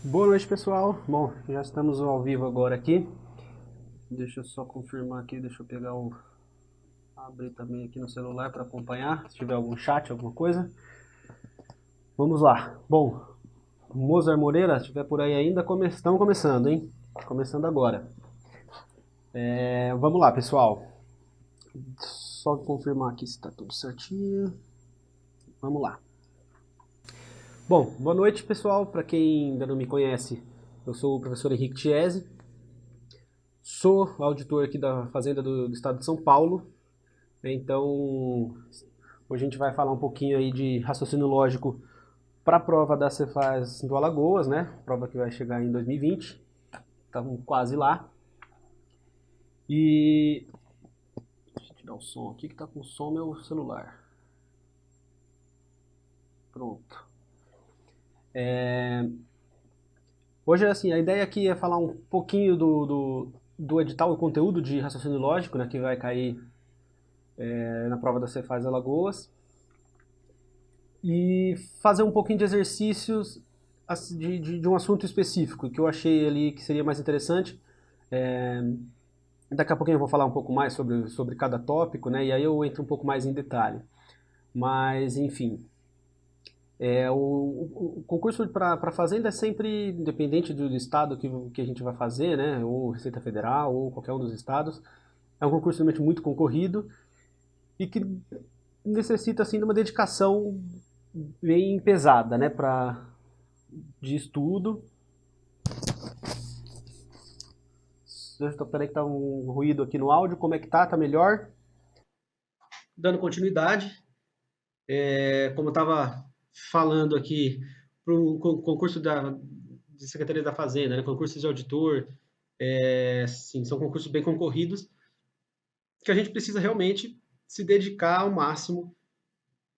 Boa noite, pessoal. Bom, já estamos ao vivo agora aqui. Deixa eu só confirmar aqui, deixa eu pegar o abrir também aqui no celular para acompanhar, se tiver algum chat, alguma coisa. Vamos lá. Bom, Mozart Moreira, se estiver por aí ainda, estamos começando, hein? Começando agora. Vamos lá, pessoal. Só confirmar aqui se está tudo certinho. Vamos lá. Bom, boa noite, pessoal. Para quem ainda não me conhece, eu sou o professor Henrique Chiesi. Sou auditor aqui da Fazenda do Estado de São Paulo. Então, hoje a gente vai falar um pouquinho aí de raciocínio lógico para a prova da Cefaz do Alagoas, né? Prova que vai chegar em 2020. Estamos quase lá. E deixa eu tirar o som aqui, que tá com som meu celular. Pronto. Hoje, assim, a ideia aqui é falar um pouquinho do edital, o conteúdo de raciocínio lógico, né, que vai cair na prova da Cefaz Alagoas. E fazer um pouquinho de exercícios de um assunto específico, que eu achei ali que seria mais interessante. É, Daqui a pouquinho eu vou falar um pouco mais sobre cada tópico, né? E aí eu entro um pouco mais em detalhe. Mas, enfim, o concurso para Fazenda é sempre independente do estado que a gente vai fazer, né? Ou Receita Federal, ou qualquer um dos estados. É um concurso realmente muito concorrido e que necessita, assim, de uma dedicação bem pesada, né? De estudo. Peraí que tá um ruído aqui no áudio. Como é que tá? Tá melhor? Dando continuidade. Como eu estava falando aqui, para o concurso de Secretaria da Fazenda, né? Concursos de auditor, sim, são concursos bem concorridos, que a gente precisa realmente se dedicar ao máximo,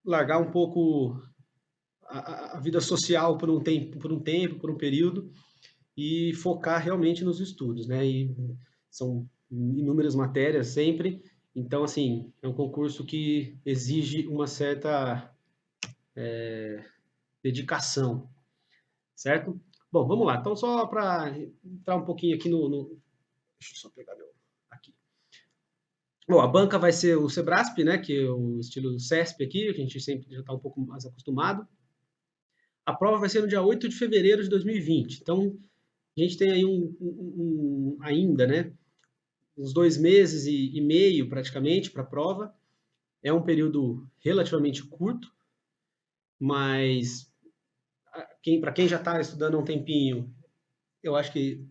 largar um pouco a vida social por um período, e focar realmente nos estudos, né? E são inúmeras matérias sempre, então, assim, é um concurso que exige uma certa dedicação, certo? Bom, vamos lá. Então, só para entrar um pouquinho aqui Deixa eu só pegar meu... Aqui. Bom, a banca vai ser o Sebrasp, né? Que é o estilo CESP aqui, que a gente sempre já está um pouco mais acostumado. A prova vai ser no dia 8 de fevereiro de 2020. Então, a gente tem aí ainda, né? Uns 2 meses e meio, praticamente, para a prova. É um período relativamente curto, mas para quem já está estudando há um tempinho, eu acho que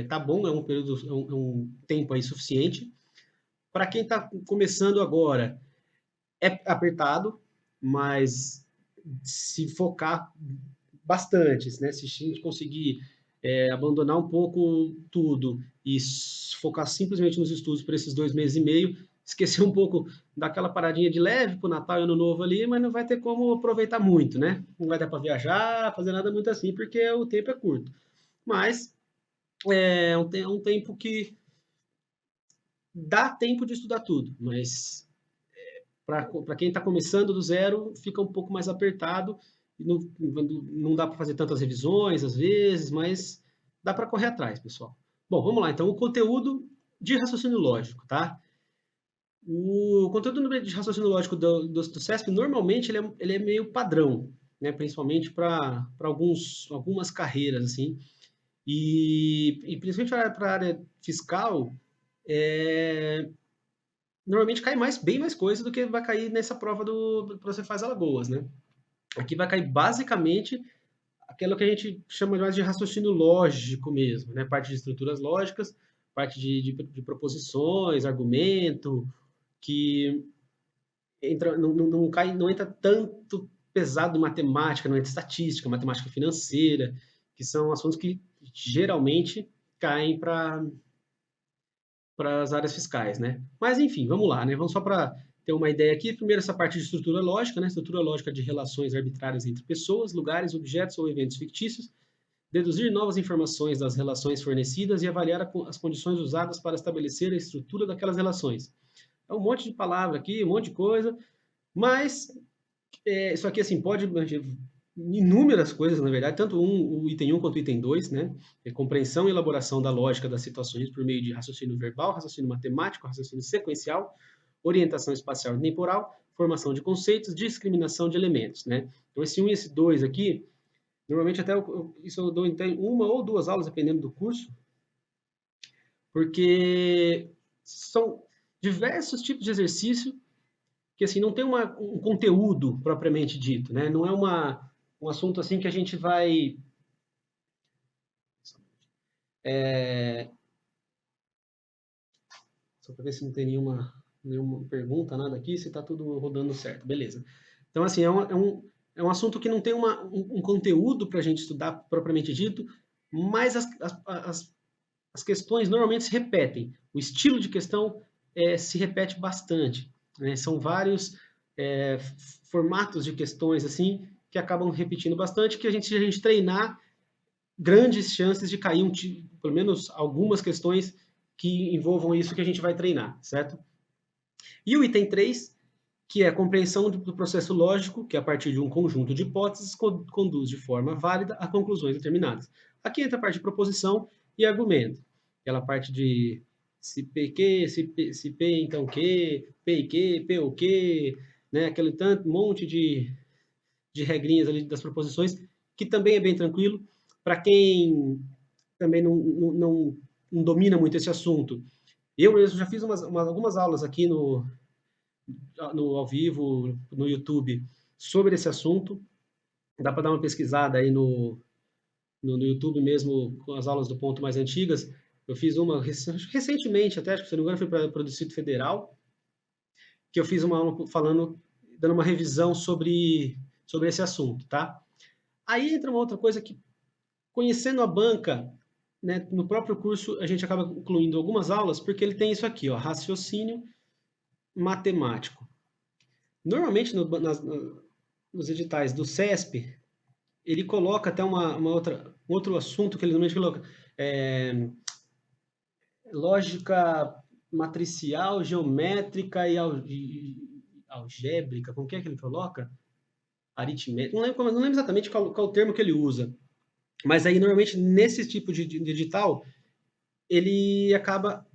tá bom, é um tempo aí suficiente. Para quem está começando agora, é apertado, mas se focar bastante, né? Se a gente conseguir abandonar um pouco tudo e focar simplesmente nos estudos por esses 2 meses e meio, esquecer um pouco daquela paradinha de leve para o Natal e Ano Novo ali, mas não vai ter como aproveitar muito, né? Não vai dar para viajar, fazer nada muito assim, porque o tempo é curto. Mas é um tempo que dá tempo de estudar tudo, mas para quem está começando do zero, fica um pouco mais apertado, e não dá para fazer tantas revisões às vezes, mas dá para correr atrás, pessoal. Bom, vamos lá, então, o conteúdo de raciocínio lógico, tá? O conteúdo de raciocínio lógico do CESP, normalmente, ele é meio padrão, né? Principalmente para algumas carreiras, assim, e principalmente para a área fiscal, é, normalmente cai bem mais coisa do que vai cair nessa prova do Você Faz Alagoas, né? Aqui vai cair basicamente aquilo que a gente chama mais de raciocínio lógico mesmo, né? Parte de estruturas lógicas, parte de proposições, argumento, que não entra tanto pesado em matemática, não entra estatística, matemática financeira, que são assuntos que geralmente caem para as áreas fiscais, né? Mas enfim, vamos lá, né? Vamos só para ter uma ideia aqui. Primeiro, essa parte de estrutura lógica, né? Estrutura lógica de relações arbitrárias entre pessoas, lugares, objetos ou eventos fictícios. Deduzir novas informações das relações fornecidas e avaliar as condições usadas para estabelecer a estrutura daquelas relações. É um monte de palavra aqui, um monte de coisa, mas isso aqui assim pode inúmeras coisas, na verdade, tanto o item 1 quanto o item 2, né? É compreensão e elaboração da lógica das situações por meio de raciocínio verbal, raciocínio matemático, raciocínio sequencial, orientação espacial e temporal, formação de conceitos, discriminação de elementos, né? Então, esse 1 e esse 2 aqui, normalmente até isso eu dou em uma ou duas aulas, dependendo do curso, porque são diversos tipos de exercício que assim não tem um conteúdo propriamente dito, né? Não é um assunto assim que a gente vai só para ver se não tem nenhuma pergunta, nada aqui, se está tudo rodando certo, beleza. Então assim é um assunto que não tem um conteúdo para a gente estudar propriamente dito, mas as questões normalmente se repetem. O estilo de questão se repete bastante, né? São vários formatos de questões assim que acabam repetindo bastante, que se a gente treinar, grandes chances de cair pelo menos algumas questões que envolvam isso que a gente vai treinar, certo? E o item 3, que é a compreensão do processo lógico, que a partir de um conjunto de hipóteses conduz de forma válida a conclusões determinadas. Aqui entra a parte de proposição e argumento. Aquela parte de se P que, se P então que, P e que, P o que, né? Aquele tanto, monte de regrinhas ali das proposições, que também é bem tranquilo. Para quem também não domina muito esse assunto, eu mesmo já fiz algumas aulas aqui no ao vivo, no YouTube, sobre esse assunto. Dá para dar uma pesquisada aí no YouTube mesmo, com as aulas do ponto mais antigas. Eu fiz uma recentemente, até acho que se não me engano foi para o Distrito Federal, que eu fiz uma aula falando, dando uma revisão sobre esse assunto, tá? Aí entra uma outra coisa que, conhecendo a banca, né, no próprio curso a gente acaba incluindo algumas aulas, porque ele tem isso aqui, ó, raciocínio matemático. Normalmente nos editais do CESP, ele coloca até um outro assunto que ele normalmente coloca, lógica matricial, geométrica e algébrica, como que é que ele coloca? Aritmética, não lembro exatamente qual o termo que ele usa, mas aí normalmente nesse tipo de edital, ele acaba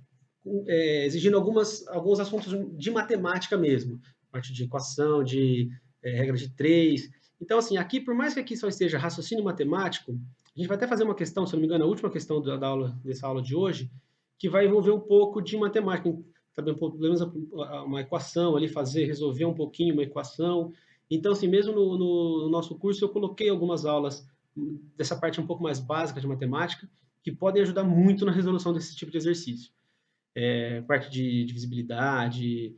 exigindo alguns assuntos de matemática mesmo, a parte de equação, de regra de três. Então, assim, aqui, por mais que aqui só esteja raciocínio matemático, a gente vai até fazer uma questão, se não me engano, a última questão dessa aula de hoje, que vai envolver um pouco de matemática, saber pelo menos uma equação ali, resolver um pouquinho uma equação. Então, assim, mesmo no nosso curso, eu coloquei algumas aulas dessa parte um pouco mais básica de matemática, que podem ajudar muito na resolução desse tipo de exercício. Parte de divisibilidade,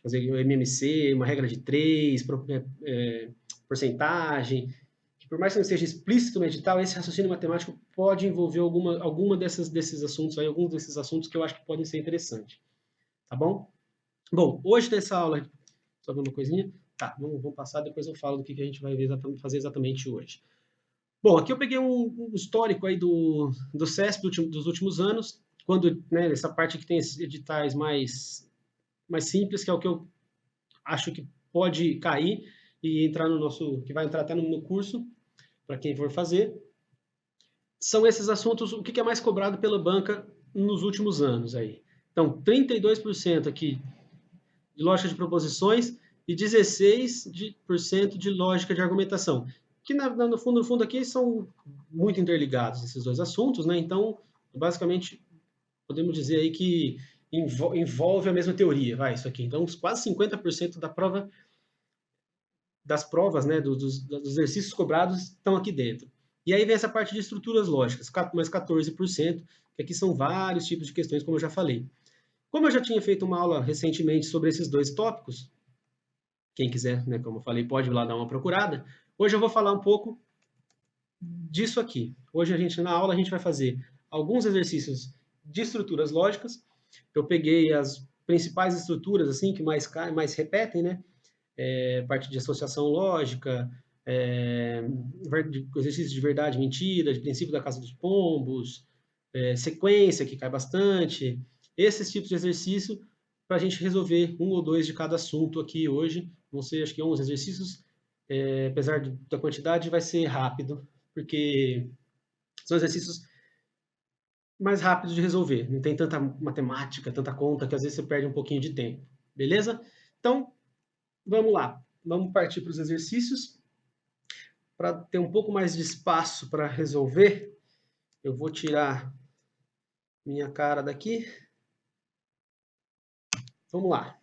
fazer o MMC, uma regra de 3, porcentagem, que por mais que não seja explícito no edital, esse raciocínio matemático pode envolver alguma desses assuntos aí, alguns desses assuntos que eu acho que podem ser interessantes, tá bom? Bom, hoje nessa aula, só ver uma coisinha, tá, vamos passar, depois eu falo do que a gente vai fazer exatamente hoje. Bom, aqui eu peguei um histórico aí do CESP dos últimos anos, quando, né, essa parte que tem esses editais mais simples, que é o que eu acho que pode cair e entrar que vai entrar até no curso, para quem for fazer, são esses assuntos, o que é mais cobrado pela banca nos últimos anos aí. Então, 32% aqui de lógica de proposições e 16% de lógica de argumentação, que no fundo aqui são muito interligados esses dois assuntos, né? Então, basicamente, podemos dizer aí que envolve a mesma teoria, vai, isso aqui. Então, quase 50% das provas, né, dos exercícios cobrados estão aqui dentro. E aí vem essa parte de estruturas lógicas, mais 14%, que aqui são vários tipos de questões, como eu já falei. Como eu já tinha feito uma aula recentemente sobre esses dois tópicos, quem quiser, né, como eu falei, pode ir lá dar uma procurada. Hoje eu vou falar um pouco disso aqui. Hoje na aula a gente vai fazer alguns exercícios de estruturas lógicas. Eu peguei as principais estruturas assim que mais repetem, né? Parte de associação lógica, exercícios de verdade e mentira, de princípio da casa dos pombos, sequência, que cai bastante. Esses tipos de exercício para a gente resolver um ou dois de cada assunto aqui hoje. Vão ser, acho que, 11 exercícios apesar da quantidade, vai ser rápido, porque são exercícios mais rápidos de resolver. Não tem tanta matemática, tanta conta, que às vezes você perde um pouquinho de tempo. Beleza? Então, vamos lá. Vamos partir para os exercícios. Para ter um pouco mais de espaço para resolver, eu vou tirar minha cara daqui. Vamos lá.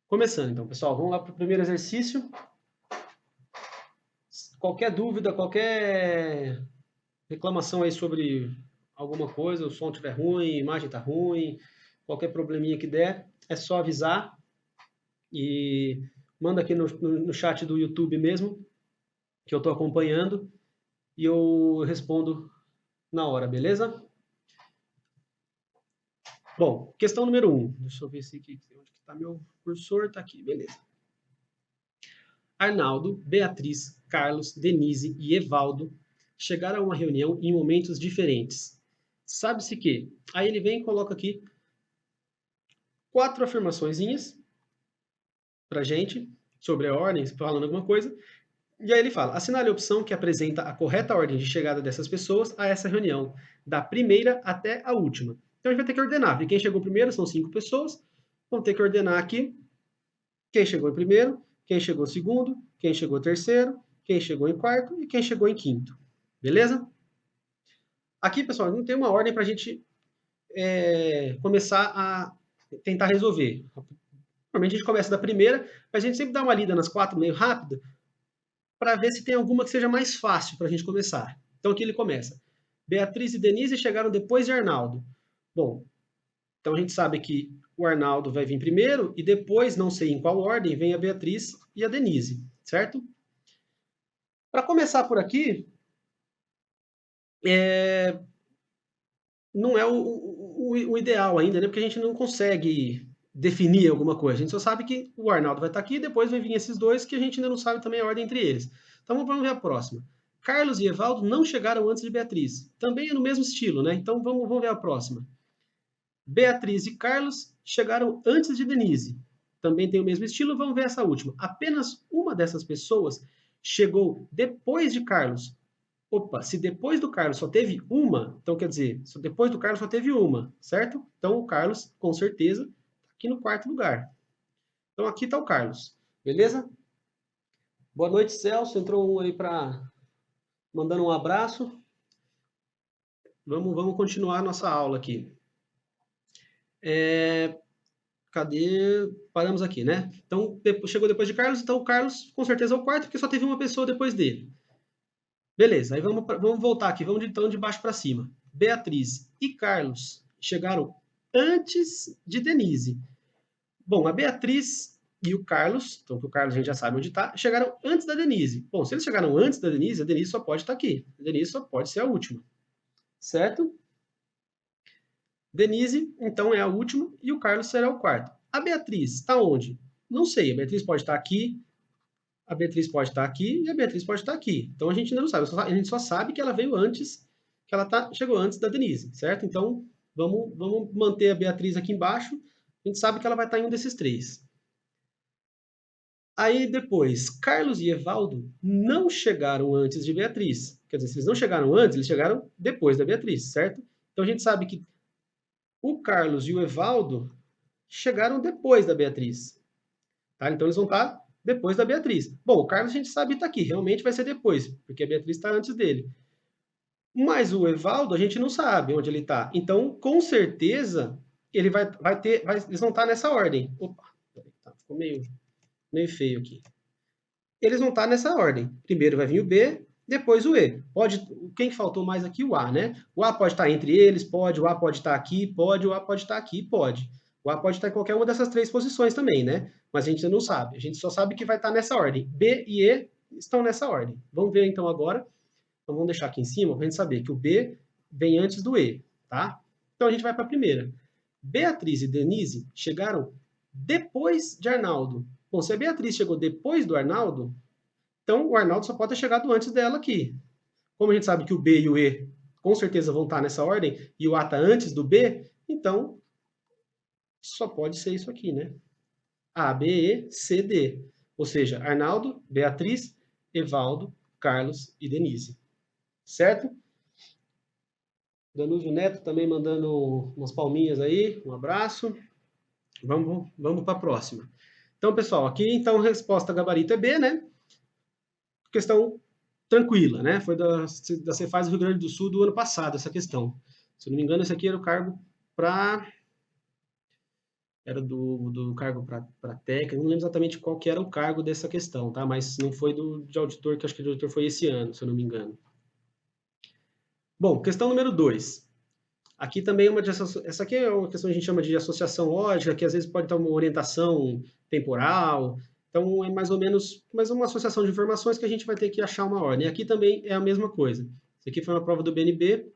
Começando, então, pessoal. Vamos lá para o primeiro exercício. Qualquer dúvida, qualquer reclamação aí sobre alguma coisa, o som estiver ruim, a imagem está ruim, qualquer probleminha que der, é só avisar e manda aqui no chat do YouTube mesmo, que eu estou acompanhando, e eu respondo na hora, beleza? Bom, questão número 1. Deixa eu ver se aqui, onde está meu cursor, está aqui, beleza. Arnaldo, Beatriz, Carlos, Denise e Evaldo chegaram a uma reunião em momentos diferentes. Sabe-se que... Aí ele vem e coloca aqui 4 afirmaçõezinhas pra gente sobre a ordem, falando alguma coisa. E aí ele fala, assinale a opção que apresenta a correta ordem de chegada dessas pessoas a essa reunião, da primeira até a última. Então a gente vai ter que ordenar. E quem chegou primeiro são 5 pessoas. Vamos ter que ordenar aqui quem chegou em primeiro, quem chegou em segundo, quem chegou em terceiro, quem chegou em quarto e quem chegou em quinto. Beleza? Aqui, pessoal, não tem uma ordem para a gente começar a tentar resolver. Normalmente a gente começa da primeira, mas a gente sempre dá uma lida nas 4 meio rápido, para ver se tem alguma que seja mais fácil para a gente começar. Então aqui ele começa. Beatriz e Denise chegaram depois de Arnaldo. Bom, então a gente sabe que o Arnaldo vai vir primeiro e depois, não sei em qual ordem, vem a Beatriz e a Denise, certo? Para começar por aqui, não é o ideal ainda, né? Porque a gente não consegue definir alguma coisa. A gente só sabe que o Arnaldo vai estar aqui e depois vai vir esses dois que a gente ainda não sabe também a ordem entre eles. Então vamos ver a próxima. Carlos e Evaldo não chegaram antes de Beatriz. Também é no mesmo estilo, né? Então vamos ver a próxima. Beatriz e Carlos chegaram antes de Denise. Também tem o mesmo estilo, vamos ver essa última. Apenas uma dessas pessoas chegou depois de Carlos. Opa, se depois do Carlos só teve uma, então quer dizer, depois do Carlos só teve uma, certo? Então o Carlos, com certeza, está aqui no quarto lugar. Então aqui está o Carlos, beleza? Boa noite, Celso. Entrou um aí para mandando um abraço. Vamos continuar a nossa aula aqui. Cadê? Paramos aqui, né? Então, chegou depois de Carlos, então o Carlos com certeza é o quarto, porque só teve uma pessoa depois dele. Beleza, aí vamos voltar aqui, vamos então de baixo para cima. Beatriz e Carlos chegaram antes de Denise. Bom, a Beatriz e o Carlos, então o Carlos a gente já sabe onde está, chegaram antes da Denise. Bom, se eles chegaram antes da Denise, a Denise só pode estar aqui. A Denise só pode ser a última. Certo? Denise, então, é a última e o Carlos será o quarto. A Beatriz está onde? Não sei, a Beatriz pode estar aqui, a Beatriz pode estar aqui e a Beatriz pode estar aqui. Então a gente ainda não sabe, a gente só sabe que ela veio antes, que ela chegou antes da Denise, certo? Então vamos manter a Beatriz aqui embaixo, a gente sabe que ela vai estar em um desses 3. Aí depois, Carlos e Evaldo não chegaram antes de Beatriz. Quer dizer, se eles não chegaram antes, eles chegaram depois da Beatriz, certo? Então a gente sabe que o Carlos e o Evaldo chegaram depois da Beatriz. Tá? Então eles vão estar depois da Beatriz. Bom, o Carlos a gente sabe que está aqui, realmente vai ser depois, porque a Beatriz está antes dele. Mas o Evaldo a gente não sabe onde ele está. Então, com certeza, ele eles vão estar nessa ordem. Opa, ficou meio feio aqui. Eles vão estar nessa ordem. Primeiro vai vir o B, depois o E. Quem faltou mais aqui? O A, né? O A pode estar entre eles, pode. O A pode estar aqui, pode. O A pode estar aqui, pode. O A pode estar em qualquer uma dessas 3 posições também, né? Mas a gente ainda não sabe. A gente só sabe que vai estar nessa ordem. B e E estão nessa ordem. Vamos ver então agora. Então vamos deixar aqui em cima para a gente saber que o B vem antes do E, tá? Então a gente vai para a primeira. Beatriz e Denise chegaram depois de Arnaldo. Bom, se a Beatriz chegou depois do Arnaldo, então o Arnaldo só pode ter chegado antes dela aqui. Como a gente sabe que o B e o E com certeza vão estar nessa ordem, e o A está antes do B, então só pode ser isso aqui, né? A, B, E, C, D. Ou seja, Arnaldo, Beatriz, Evaldo, Carlos e Denise. Certo? Danúbio Neto também mandando umas palminhas aí, um abraço. Vamos para a próxima. Então, pessoal, aqui então a resposta gabarito é B, né? Questão tranquila, né? Foi da Cefaz do Rio Grande do Sul do ano passado, essa questão. Se eu não me engano, esse aqui era o cargo para... Era do cargo para técnico, não lembro exatamente qual que era o cargo dessa questão, tá? Mas não foi de auditor, que acho que o auditor foi esse ano, se eu não me engano. Bom, questão número 2. Aqui também é essa aqui é uma questão que a gente chama de associação lógica, que às vezes pode ter uma orientação temporal. Então, é mais ou menos uma associação de informações que a gente vai ter que achar uma ordem. Aqui também é a mesma coisa. Isso aqui foi uma prova do BNB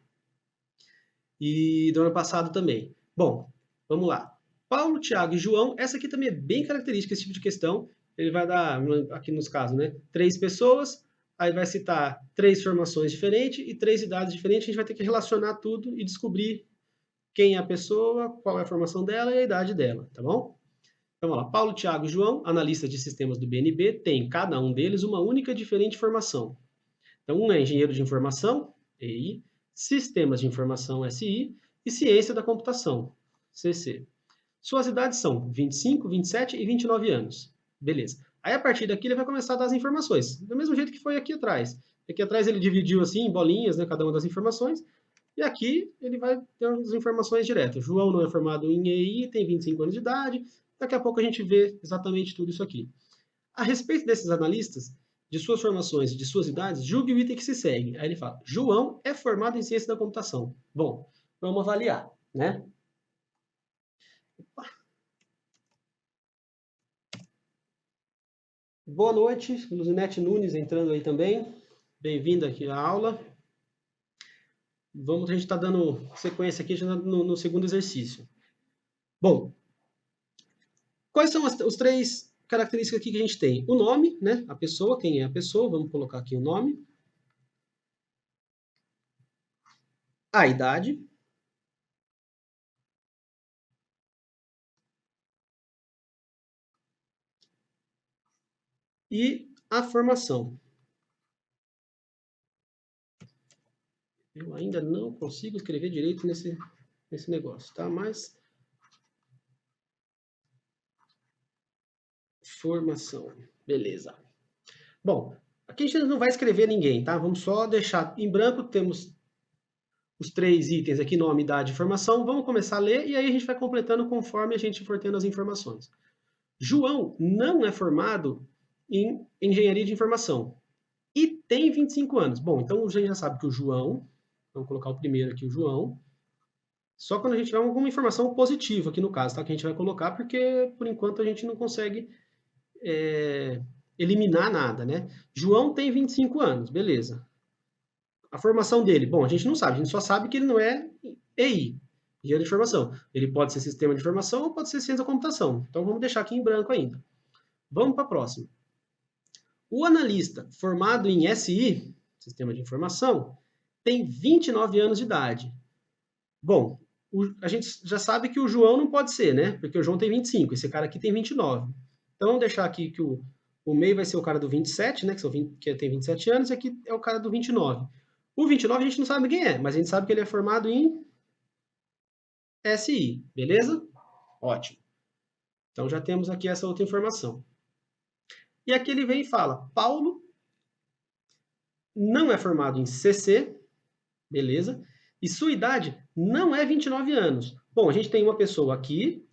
e do ano passado também. Bom, vamos lá. Paulo, Tiago e João, essa aqui também é bem característica, esse tipo de questão. Ele vai dar, aqui nos casos, né, 3 pessoas, aí vai citar 3 formações diferentes e 3 idades diferentes. A gente vai ter que relacionar tudo e descobrir quem é a pessoa, qual é a formação dela e a idade dela, tá bom? Então, vamos lá. Paulo, Tiago e João, analistas de sistemas do BNB, tem cada um deles uma única e diferente formação. Então, um é engenheiro de informação, EI, sistemas de informação, SI, e ciência da computação, CC. Suas idades são 25, 27 e 29 anos. Beleza. Aí, a partir daqui, ele vai começar a dar as informações, do mesmo jeito que foi aqui atrás. Aqui atrás ele dividiu assim em bolinhas, né, cada uma das informações, e aqui ele vai ter as informações diretas. João não é formado em EI, tem 25 anos de idade. Daqui a pouco a gente vê exatamente tudo isso aqui. A respeito desses analistas, de suas formações e de suas idades, julgue o item que se segue. Aí ele fala, João é formado em ciência da computação. Bom, vamos avaliar, né? Boa noite, Luzinete Nunes entrando aí também. Bem-vinda aqui à aula. A gente está dando sequência aqui já no segundo exercício. Bom, quais são os 3 características aqui que a gente tem? O nome, né? A pessoa, quem é a pessoa, vamos colocar aqui o nome. A idade. E a formação. Eu ainda não consigo escrever direito nesse negócio, tá? Mas... formação. Beleza. Bom, aqui a gente não vai escrever ninguém, tá? Vamos só deixar em branco, temos os 3 itens aqui, nome, idade e formação. Vamos começar a ler e aí a gente vai completando conforme a gente for tendo as informações. João não é formado em engenharia de informação e tem 25 anos. Bom, então a gente já sabe que o João, vamos colocar o primeiro aqui, o João, só quando a gente tiver alguma informação positiva aqui no caso, tá? Que a gente vai colocar, porque por enquanto a gente não consegue eliminar nada, né? João tem 25 anos, beleza. A formação dele, bom, a gente não sabe, a gente só sabe que ele não é EI, engenheiro de informação. Ele pode ser sistema de informação ou pode ser ciência da computação. Então vamos deixar aqui em branco ainda. Vamos para a próxima. O analista formado em SI, sistema de informação, tem 29 anos de idade. Bom, a gente já sabe que o João não pode ser, né? Porque o João tem 25, esse cara aqui tem 29. Então vamos deixar aqui que o MEI vai ser o cara do 27, né? Que tem 27 anos, e aqui é o cara do 29. O 29 a gente não sabe quem é, mas a gente sabe que ele é formado em SI, beleza? Ótimo. Então já temos aqui essa outra informação. E aqui ele vem e fala, Paulo não é formado em CC, beleza? E sua idade não é 29 anos. Bom, a gente tem uma pessoa aqui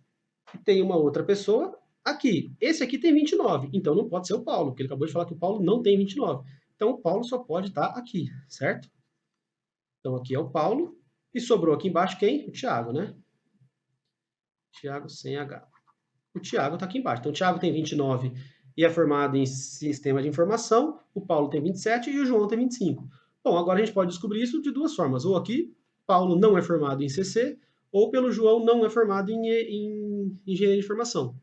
e tem uma outra pessoa aqui. Esse aqui tem 29, então não pode ser o Paulo, porque ele acabou de falar que o Paulo não tem 29. Então o Paulo só pode estar aqui, certo? Então aqui é o Paulo. E sobrou aqui embaixo quem? O Thiago, né? Thiago sem H. O Thiago está aqui embaixo. Então o Thiago tem 29 e é formado em sistema de informação. O Paulo tem 27 e o João tem 25. Bom, agora a gente pode descobrir isso de 2 formas. Ou aqui, Paulo não é formado em CC, ou pelo João não é formado em engenharia de informação.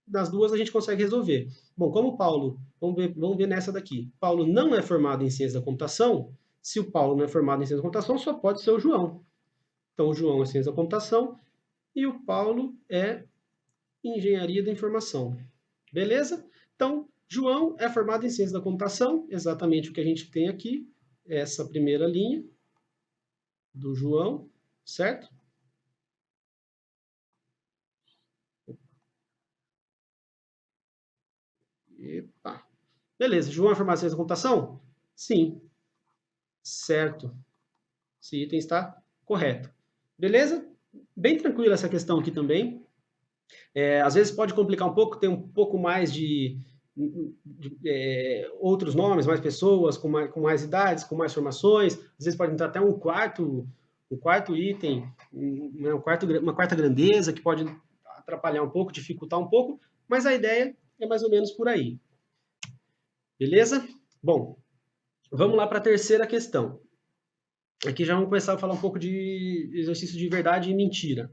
Das duas a gente consegue resolver. Bom, como o Paulo, vamos ver nessa daqui. Paulo não é formado em ciência da computação. Se o Paulo não é formado em ciência da computação, só pode ser o João. Então o João é ciência da computação e o Paulo é engenharia da informação. Beleza? Então, João é formado em ciência da computação, exatamente o que a gente tem aqui, essa primeira linha do João, certo? Epa. Beleza, João é formado em ciência da computação? Sim, certo. Esse item está correto. Beleza? Bem tranquila essa questão aqui também. Às vezes pode complicar um pouco, ter um pouco mais de outros nomes, mais pessoas, com mais idades, com mais formações. Às vezes pode entrar até um quarto item, uma quarta grandeza, que pode atrapalhar um pouco, dificultar um pouco, mas a ideia é mais ou menos por aí. Beleza? Bom, vamos lá para a terceira questão. Aqui já vamos começar a falar um pouco de exercício de verdade e mentira,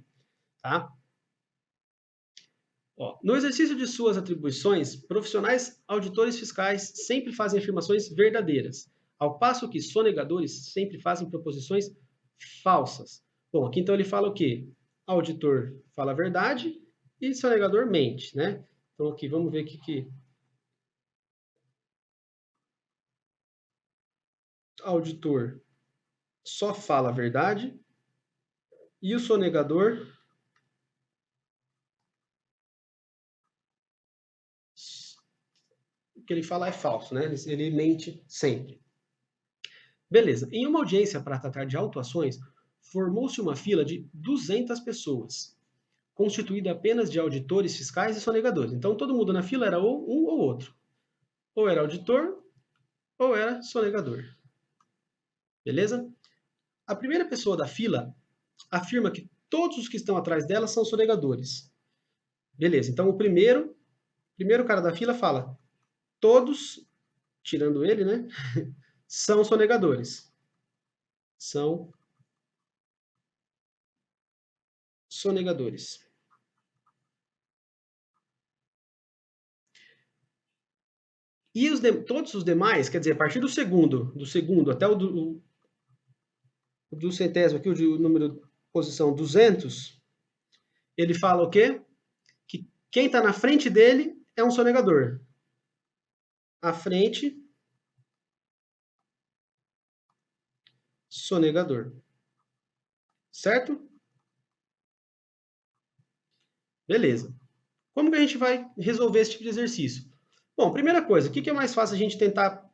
tá? Ó, no exercício de suas atribuições, profissionais auditores fiscais sempre fazem afirmações verdadeiras, ao passo que sonegadores sempre fazem proposições falsas. Bom, aqui então ele fala o quê? Auditor fala a verdade e sonegador mente, né? Então aqui vamos ver o que auditor só fala a verdade e o sonegador o que ele fala é falso, né? Ele mente sempre. Beleza. Em uma audiência para tratar de autuações, formou-se uma fila de 200 pessoas, constituída apenas de auditores fiscais e sonegadores. Então, todo mundo na fila era ou um ou outro. Ou era auditor, ou era sonegador. Beleza? A primeira pessoa da fila afirma que todos os que estão atrás dela são sonegadores. Beleza. Então, o primeiro cara da fila fala: todos, tirando ele, né, são sonegadores. São sonegadores. E todos os demais, quer dizer, a partir do segundo até o do centésimo aqui, o número posição 200, ele fala o quê? Que quem está na frente dele é um sonegador. À frente, sonegador. Certo? Beleza. Como que a gente vai resolver esse tipo de exercício? Bom, primeira coisa, o que é mais fácil a gente tentar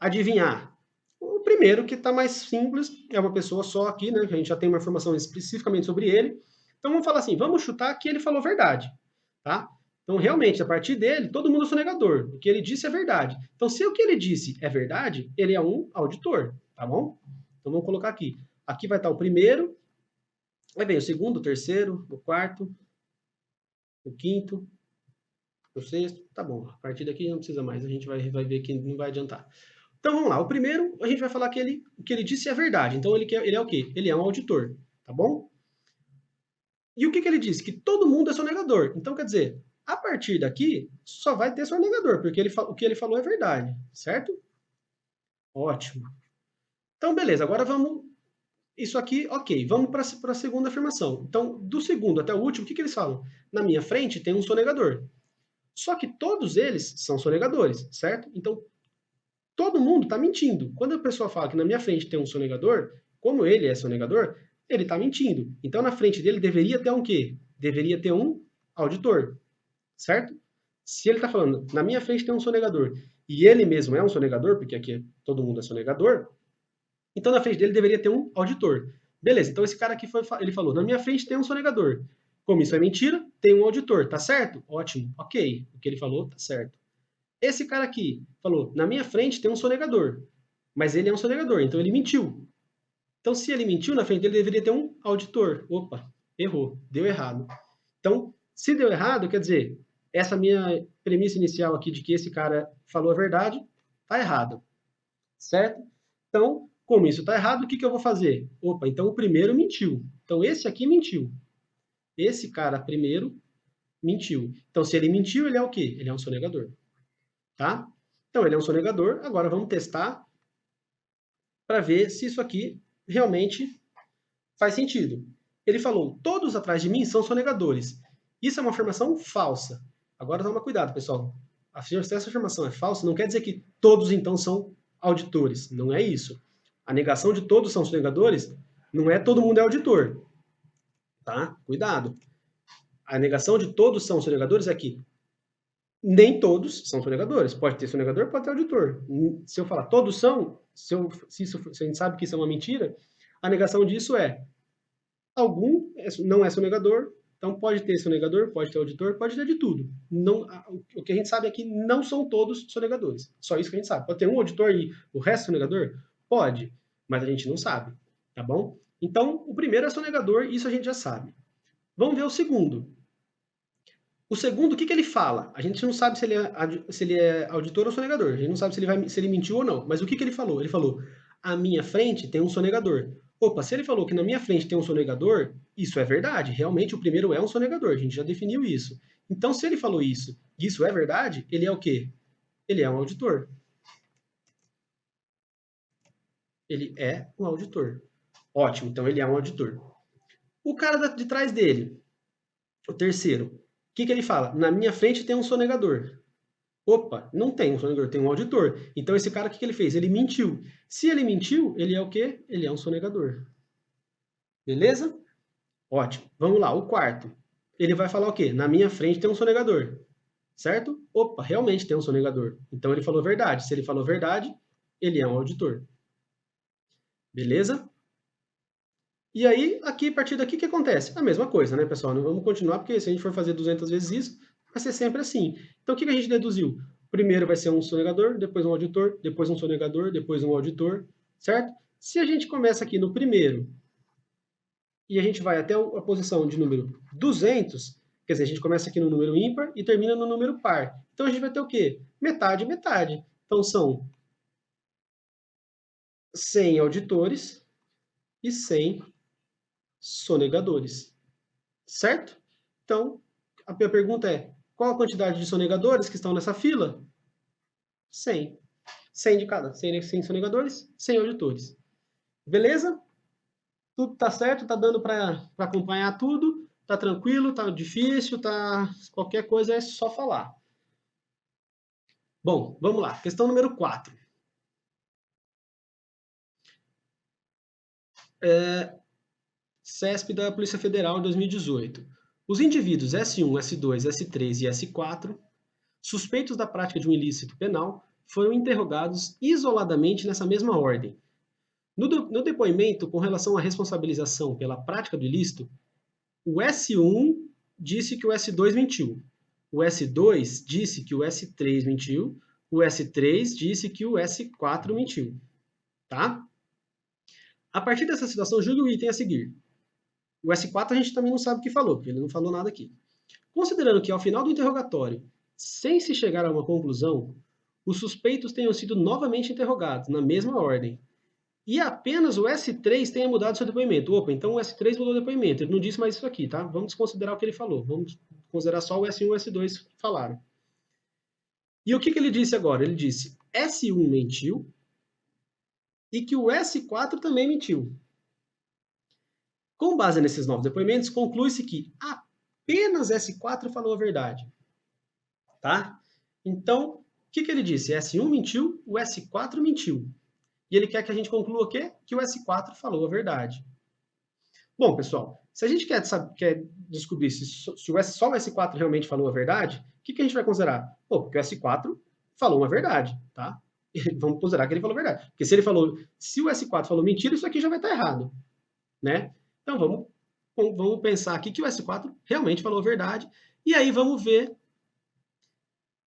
adivinhar? O primeiro, que está mais simples, é uma pessoa só aqui, né? A gente já tem uma informação especificamente sobre ele. Então vamos falar assim, vamos chutar que ele falou verdade, tá? Então realmente, a partir dele, todo mundo é sonegador. O que ele disse é verdade. Então se o que ele disse é verdade, ele é um auditor, tá bom? Então vamos colocar aqui. Aqui vai estar o primeiro, aí vem o segundo, o terceiro, o quarto, o quinto, o sexto, tá bom. A partir daqui não precisa mais, a gente vai ver que não vai adiantar. Então vamos lá. O primeiro, a gente vai falar que o que ele disse é verdade. Então ele é o quê? Ele é um auditor, tá bom? E o que ele disse? Que todo mundo é sonegador. Então quer dizer, a partir daqui só vai ter sonegador, porque o que ele falou é verdade, certo? Ótimo. Então beleza, agora vamos. Isso aqui, ok. Vamos para a segunda afirmação. Então, do segundo até o último, o que eles falam? Na minha frente tem um sonegador. Só que todos eles são sonegadores, certo? Então, todo mundo está mentindo. Quando a pessoa fala que na minha frente tem um sonegador, como ele é sonegador, ele está mentindo. Então, na frente dele deveria ter um quê? Deveria ter um auditor, certo? Se ele está falando, na minha frente tem um sonegador, e ele mesmo é um sonegador, porque aqui todo mundo é sonegador, então na frente dele deveria ter um auditor. Beleza, então esse cara aqui ele falou, na minha frente tem um sonegador. Como isso é mentira, tem um auditor, tá certo? Ótimo, ok. O que ele falou tá certo. Esse cara aqui falou, na minha frente tem um sonegador, mas ele é um sonegador, então ele mentiu. Então, se ele mentiu, na frente dele deveria ter um auditor. Opa, errou, deu errado. Então, se deu errado, quer dizer, essa minha premissa inicial aqui de que esse cara falou a verdade, está errada. Certo? Então, como isso está errado, o que eu vou fazer? Opa, então o primeiro mentiu. Então, esse aqui mentiu. Esse cara primeiro mentiu. Então, se ele mentiu, ele é o quê? Ele é um sonegador. Tá? Então, ele é um sonegador. Agora, vamos testar para ver se isso aqui realmente faz sentido. Ele falou, todos atrás de mim são sonegadores. Isso é uma afirmação falsa. Agora toma cuidado, pessoal. Se essa afirmação é falsa, não quer dizer que todos, então, são auditores. Não é isso. A negação de todos são sonegadores não é todo mundo é auditor. Tá? Cuidado. A negação de todos são sonegadores é que nem todos são sonegadores. Pode ter sonegador, pode ter auditor. Se eu falar todos são, se a gente sabe que isso é uma mentira, a negação disso é algum não é sonegador, então pode ter sonegador, pode ter auditor, pode ter de tudo. Não, o que a gente sabe é que não são todos sonegadores. Só isso que a gente sabe. Pode ter um auditor e o resto sonegador? Pode, mas a gente não sabe, tá bom? Então, o primeiro é sonegador, isso a gente já sabe. Vamos ver o segundo. O segundo, o que ele fala? A gente não sabe se ele é auditor ou sonegador. A gente não sabe se ele mentiu ou não. Mas o que ele falou? Ele falou, à minha frente tem um sonegador. Opa, se ele falou que na minha frente tem um sonegador, isso é verdade. Realmente o primeiro é um sonegador. A gente já definiu isso. Então, se ele falou isso, e isso é verdade, ele é o quê? Ele é um auditor. Ele é um auditor. Ótimo, então ele é um auditor. O cara de trás dele, o terceiro, o que ele fala? Na minha frente tem um sonegador. Opa, não tem um sonegador, tem um auditor. Então esse cara, o que ele fez? Ele mentiu. Se ele mentiu, ele é o quê? Ele é um sonegador. Beleza? Ótimo. Vamos lá, o quarto. Ele vai falar o quê? Na minha frente tem um sonegador. Certo? Opa, realmente tem um sonegador. Então ele falou verdade. Se ele falou verdade, ele é um auditor. Beleza? E aí, aqui, a partir daqui, o que acontece? A mesma coisa, né, pessoal? Não vamos continuar, porque se a gente for fazer 200 vezes isso, vai ser sempre assim. Então, o que a gente deduziu? Primeiro vai ser um sonegador, depois um auditor, depois um sonegador, depois um auditor, certo? Se a gente começa aqui no primeiro e a gente vai até a posição de número 200, quer dizer, a gente começa aqui no número ímpar e termina no número par. Então, a gente vai ter o quê? Metade, metade. Então, são 100 auditores e 100 sonegadores, certo? Então, a minha pergunta é, qual a quantidade de sonegadores que estão nessa fila? 100. 100 de cada. 100 sonegadores, 100 auditores. Beleza? Tudo tá certo, tá dando para acompanhar tudo, tá tranquilo, tá difícil, tá qualquer coisa é só falar. Bom, vamos lá. Questão número 4. CESP da Polícia Federal 2018. Os indivíduos S1, S2, S3 e S4, suspeitos da prática de um ilícito penal, foram interrogados isoladamente nessa mesma ordem. No depoimento com relação à responsabilização pela prática do ilícito, o S1 disse que o S2 mentiu, o S2 disse que o S3 mentiu, o S3 disse que o S4 mentiu. Tá? A partir dessa situação, julgue o item a seguir. O S4 a gente também não sabe o que falou, porque ele não falou nada aqui. Considerando que ao final do interrogatório, sem se chegar a uma conclusão, os suspeitos tenham sido novamente interrogados, na mesma ordem, e apenas o S3 tenha mudado seu depoimento. Opa, então o S3 mudou o depoimento, ele não disse mais isso aqui, tá? Vamos considerar o que ele falou, vamos considerar só o S1 e o S2 falaram. E o que ele disse agora? Ele disse S1 mentiu e que o S4 também mentiu. Com base nesses novos depoimentos, conclui-se que apenas S4 falou a verdade. Tá? Então, o que ele disse? S1 mentiu, o S4 mentiu. E ele quer que a gente conclua o quê? Que o S4 falou a verdade. Bom, pessoal, se a gente quer descobrir se só o S4 realmente falou a verdade, o que a gente vai considerar? Pô, porque o S4 falou uma verdade, tá? Vamos considerar que ele falou a verdade. Porque se o S4 falou mentira, isso aqui já vai estar errado, né? Então vamos pensar aqui que o S4 realmente falou a verdade. E aí vamos ver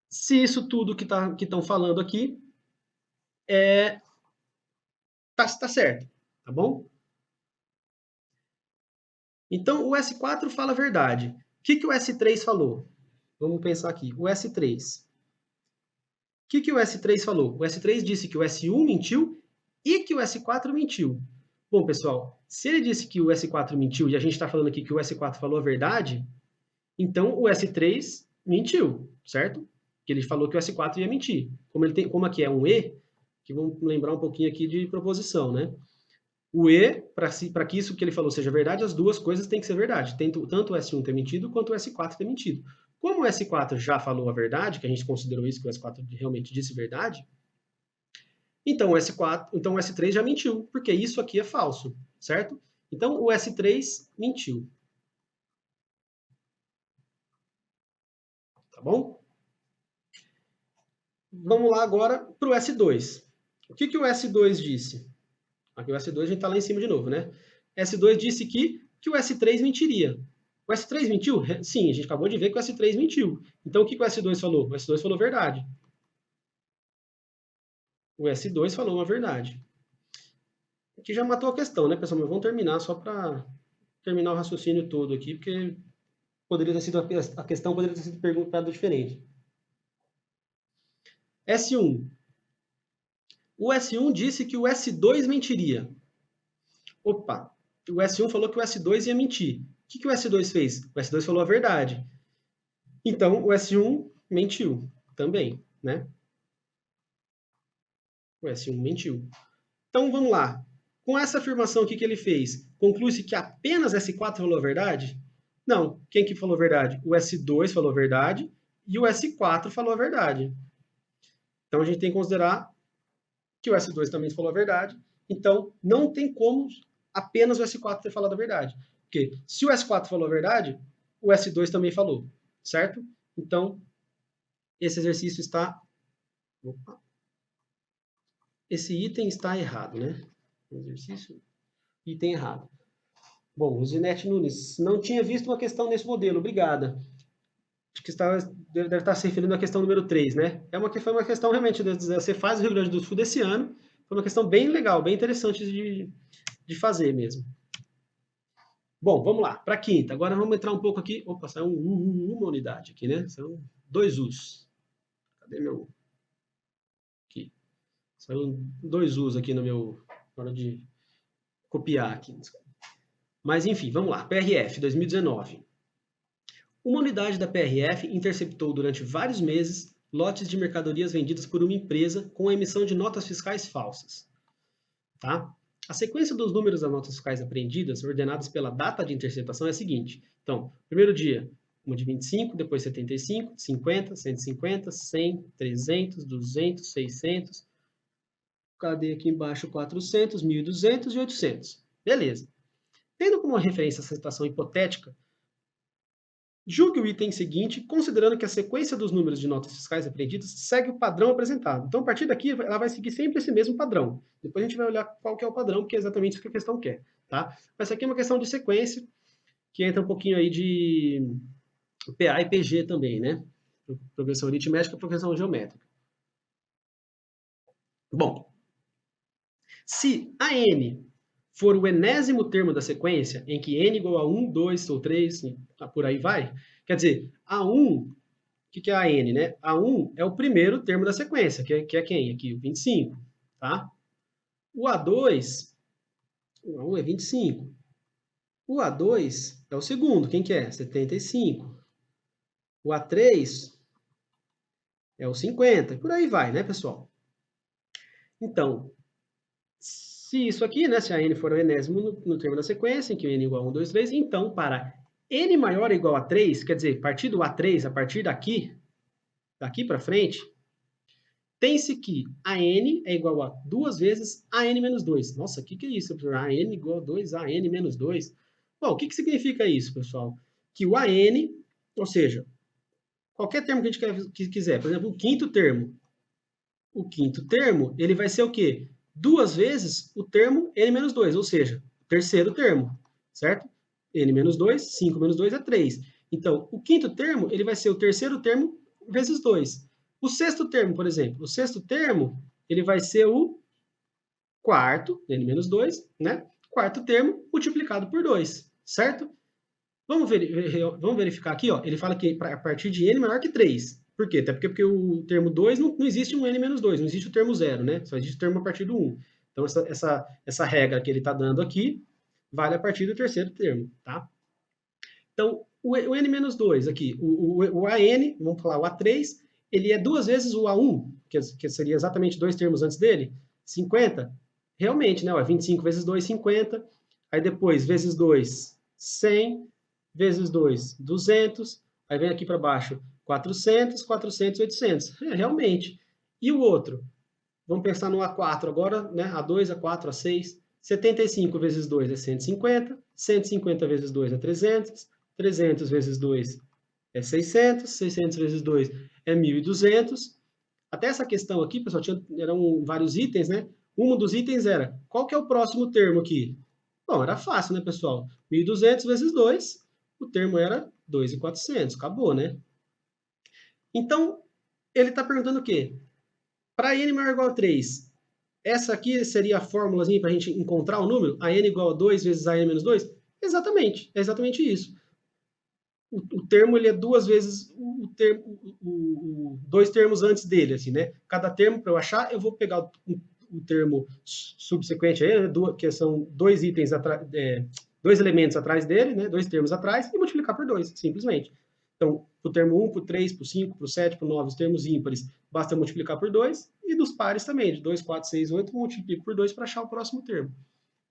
se isso tudo que estão falando aqui tá certo, tá bom? Então o S4 fala a verdade. O que o S3 falou? Vamos pensar aqui. O S3. O que o S3 falou? O S3 disse que o S1 mentiu e que o S4 mentiu. Bom, pessoal, se ele disse que o S4 mentiu e a gente está falando aqui que o S4 falou a verdade, então o S3 mentiu, certo? Que ele falou que o S4 ia mentir. Como aqui é um E, que vamos lembrar um pouquinho aqui de proposição, né? O E, para que isso que ele falou seja verdade, as duas coisas têm que ser verdade. Tanto o S1 ter mentido quanto o S4 ter mentido. Como o S4 já falou a verdade, que a gente considerou isso, que o S4 realmente disse verdade, então o S3 já mentiu, porque isso aqui é falso, certo? Então o S3 mentiu. Tá bom? Vamos lá agora para o S2. O que o S2 disse? Aqui o S2 a gente está lá em cima de novo, né? S2 disse que o S3 mentiria. O S3 mentiu? Sim, a gente acabou de ver que o S3 mentiu. Então o que o S2 falou? O S2 falou verdade. O S2 falou uma verdade. Aqui já matou a questão, né, pessoal? Mas vamos terminar só para terminar o raciocínio todo aqui, porque poderia ter sido a questão poderia ter sido perguntada diferente. S1. O S1 disse que o S2 mentiria. Opa, o S1 falou que o S2 ia mentir. O que o S2 fez? O S2 falou a verdade. Então, o S1 mentiu também, né? O S1 mentiu. Então, vamos lá. Com essa afirmação, o que ele fez? Conclui-se que apenas S4 falou a verdade? Não. Quem que falou a verdade? O S2 falou a verdade e o S4 falou a verdade. Então, a gente tem que considerar que o S2 também falou a verdade. Então, não tem como apenas o S4 ter falado a verdade. Porque se o S4 falou a verdade, o S2 também falou, certo? Então, esse exercício está... Opa. Esse item está errado, né? Exercício, item errado. Bom, o Zinete Nunes, não tinha visto uma questão nesse modelo, obrigada. Acho que deve estar se referindo à questão número 3, né? Foi uma questão realmente, você faz o Rio Grande do Sul desse ano, foi uma questão bem legal, bem interessante de fazer mesmo. Bom, vamos lá, para a quinta. Agora vamos entrar um pouco aqui. Opa, saiu uma unidade aqui, né? São 2 U's. Cadê meu... Aqui. Saiu 2 U's aqui no meu... Na hora de copiar aqui. Mas enfim, vamos lá. PRF 2019. Uma unidade da PRF interceptou durante vários meses lotes de mercadorias vendidas por uma empresa com a emissão de notas fiscais falsas. Tá? A sequência dos números das notas fiscais apreendidas, ordenadas pela data de interceptação, é a seguinte. Então, primeiro dia, uma de 25, depois 75, 50, 150, 100, 300, 200, 600. Cadê aqui embaixo 400, 1.200 e 800. Beleza. Tendo como referência essa situação hipotética, julgue o item seguinte, considerando que a sequência dos números de notas fiscais apreendidas segue o padrão apresentado. Então, a partir daqui, ela vai seguir sempre esse mesmo padrão. Depois a gente vai olhar qual que é o padrão, porque é exatamente isso que a questão quer. Tá? Mas isso aqui é uma questão de sequência, que entra um pouquinho aí de PA e PG também, né? Progressão aritmética e progressão geométrica. Bom, se a n for o enésimo termo da sequência, em que n igual a 1, 2 ou 3, por aí vai, quer dizer, A1, o que é a n, né? A1 é o primeiro termo da sequência, que é quem? Aqui, o 25, tá? O A2, o A1 é 25. O A2 é o segundo, quem que é? 75. O A3 é o 50, por aí vai, né, pessoal? Então, se isso aqui, né, se a n for o enésimo no termo da sequência, em que n igual a 1, 2, 3, então, para n maior ou igual a 3, quer dizer, a partir do A3, a partir daqui para frente, tem-se que a n é igual a 2 vezes a n menos 2. Nossa, o que é isso, professor? A n igual a 2 a n menos 2. Bom, o que significa isso, pessoal? Que o an, ou seja, qualquer termo que a gente quiser, por exemplo, o quinto termo. O quinto termo, ele vai ser o quê? 2 vezes o termo n menos 2, ou seja, o terceiro termo, certo? N menos 2, 5 menos 2 é 3. Então, o quinto termo, ele vai ser o terceiro termo vezes 2. O sexto termo, por exemplo, o sexto termo, ele vai ser o quarto, n menos 2, né? Quarto termo multiplicado por 2, certo? Vamos verificar aqui, ó. Ele fala que a partir de n maior que 3. Por quê? Até porque o termo 2 não existe um n menos 2, não existe o termo 0, né? Só existe o termo a partir do 1. Então, essa regra que ele está dando aqui vale a partir do terceiro termo, tá? Então, o n menos 2 aqui, o AN, vamos falar o A3, ele é 2 vezes o A1, que seria exatamente 2 termos antes dele, 50. Realmente, né? Ó, 25 vezes 2, 50. Aí depois, vezes 2, 100. Vezes 2, 200. Aí vem aqui para baixo 400, 400, 800. Realmente. E o outro? Vamos pensar no A4 agora, né? A2, A4, A6. 75 vezes 2 é 150. 150 vezes 2 é 300. 300 vezes 2 é 600. 600 vezes 2 é 1.200. Até essa questão aqui, pessoal, eram vários itens, né? Um dos itens era, qual que é o próximo termo aqui? Bom, era fácil, né, pessoal? 1.200 vezes 2, o termo era 2.400. Acabou, né? Então, ele está perguntando o quê? Para n maior ou igual a 3, essa aqui seria a fórmulazinha para a gente encontrar o número? A n igual a 2 vezes a n menos 2? Exatamente, é exatamente isso. O termo ele é duas vezes dois termos antes dele, assim, né? Cada termo, para eu achar, eu vou pegar o termo subsequente aí, né? Que são dois itens dois elementos atrás dele, né? Dois termos atrás, e multiplicar por 2, simplesmente. Então, para o termo 1, para o 3, para o 5, para o 7, para o 9, os termos ímpares, basta multiplicar por 2, e dos pares também, de 2, 4, 6, 8, multiplico por 2 para achar o próximo termo.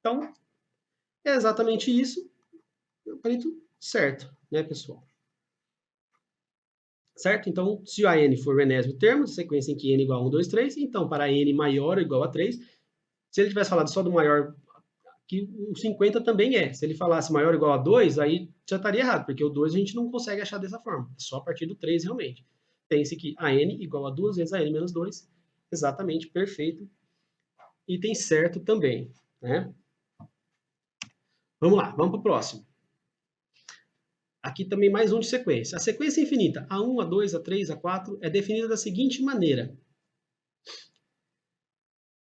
Então, é exatamente isso. Palito certo, né, pessoal? Certo? Então, se a n for o enésimo termo, de sequência em que n igual a 1, 2, 3, então, para n maior ou igual a 3, se ele tivesse falado só do maior, que o 50 também é. Se ele falasse maior ou igual a 2, aí já estaria errado, porque o 2 a gente não consegue achar dessa forma. É só a partir do 3, realmente. Tem-se que a n igual a 2 vezes a n menos 2. Exatamente, perfeito. Item certo também, né? Vamos lá, vamos para o próximo. Aqui também mais um de sequência. A sequência infinita A1, A2, A3, A4 é definida da seguinte maneira.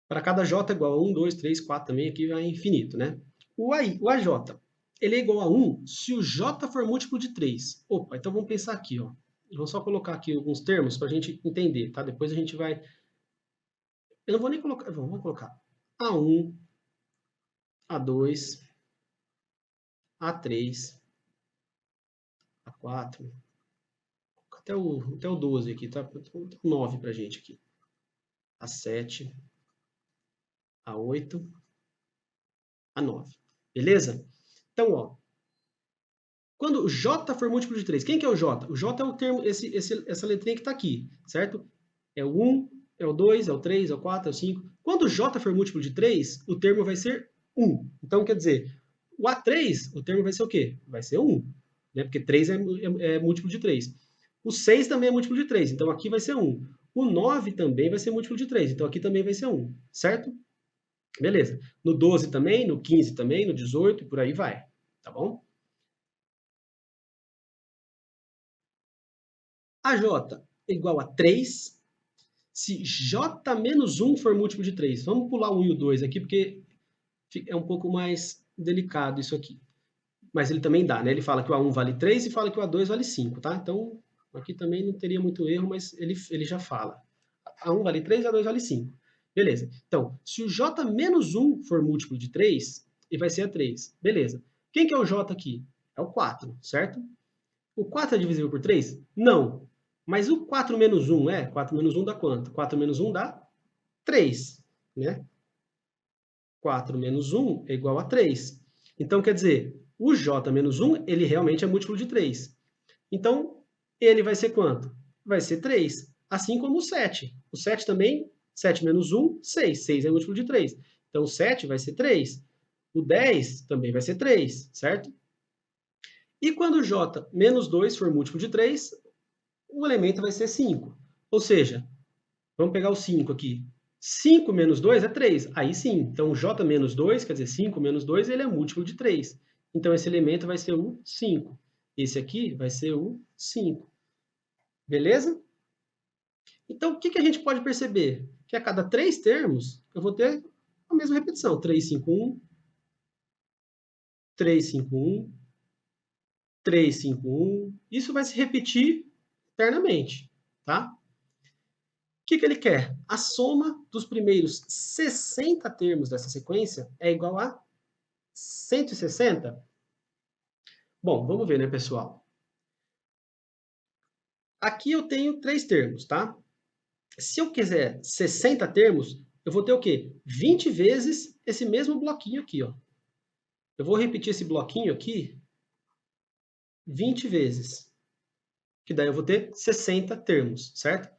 Para cada j igual a 1, 2, 3, 4 também, aqui é infinito, né? O AJ, ele é igual a 1 se o j for múltiplo de 3. Opa, então vamos pensar aqui, ó. Vamos só colocar aqui alguns termos para a gente entender, tá? Depois a gente vai... Eu não vou nem colocar... Vamos colocar A1, A2, A3, A4... Até o 12 aqui, tá? 9 para a gente aqui. A7, A8, A9. Beleza? Então, ó, quando o J for múltiplo de 3, quem que é o J? O J é o termo, essa letrinha que está aqui, certo? É o 1, é o 2, é o 3, é o 4, é o 5. Quando o J for múltiplo de 3, o termo vai ser 1. Então, quer dizer, o A3, o termo vai ser o quê? Vai ser 1, né? Porque 3 é múltiplo de 3. O 6 também é múltiplo de 3, então aqui vai ser 1. O 9 também vai ser múltiplo de 3, então aqui também vai ser 1, certo? Beleza. No 12 também, no 15 também, no 18 e por aí vai, tá bom? AJ igual a 3 se J menos 1 for múltiplo de 3. Vamos pular o 1 e o 2 aqui, porque é um pouco mais delicado isso aqui. Mas ele também dá, né? Ele fala que o A1 vale 3 e fala que o A2 vale 5, tá? Então, aqui também não teria muito erro, mas ele já fala. A1 vale 3 e A2 vale 5. Beleza. Então, se o J menos 1 for múltiplo de 3, ele vai ser a 3. Beleza. Quem que é o J aqui? É o 4, certo? O 4 é divisível por 3? Não. Mas o 4 menos 1 é? 4 menos 1 dá quanto? 4 menos 1 dá 3, né? 4 menos 1 é igual a 3. Então, quer dizer, o j menos 1, ele realmente é múltiplo de 3. Então, ele vai ser quanto? Vai ser 3. Assim como o 7. O 7 também, 7 menos 1, 6. 6 é múltiplo de 3. Então, o 7 vai ser 3. O 10 também vai ser 3, certo? E quando o j menos 2 for múltiplo de 3, o elemento vai ser 5. Ou seja, vamos pegar o 5 aqui. 5 menos 2 é 3. Aí sim, então j menos 2, quer dizer, 5 menos 2, ele é múltiplo de 3. Então esse elemento vai ser o 5. Esse aqui vai ser o 5. Beleza? Então o que a gente pode perceber? Que a cada 3 termos, eu vou ter a mesma repetição. 3, 5, 1. 3, 5, 1. 3, 5, 1. Isso vai se repetir eternamente, tá? O que ele quer? A soma dos primeiros 60 termos dessa sequência é igual a 160? Bom, vamos ver, né, pessoal? Aqui eu tenho 3 termos, tá? Se eu quiser 60 termos, eu vou ter o quê? 20 vezes esse mesmo bloquinho aqui, ó. Eu vou repetir esse bloquinho aqui 20 vezes. que daí eu vou ter 60 termos, certo?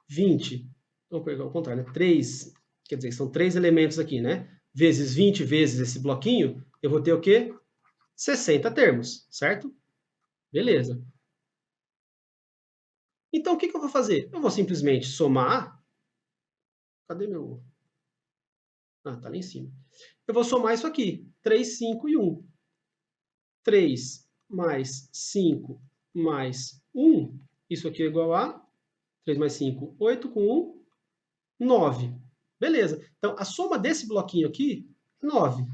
20, vamos pegar ao contrário, né? 3, quer dizer, são 3 elementos aqui, né? Vezes 20 vezes esse bloquinho, eu vou ter o quê? 60 termos, certo? Beleza. Então, o que eu vou fazer? Eu vou simplesmente somar. Cadê meu... Ah, tá lá em cima. Eu vou somar isso aqui. 3, 5 e 1. 3 mais 5 mais 1. Isso aqui é igual a 3 mais 5, 8 com 1, 9. Beleza. Então, a soma desse bloquinho aqui é 9.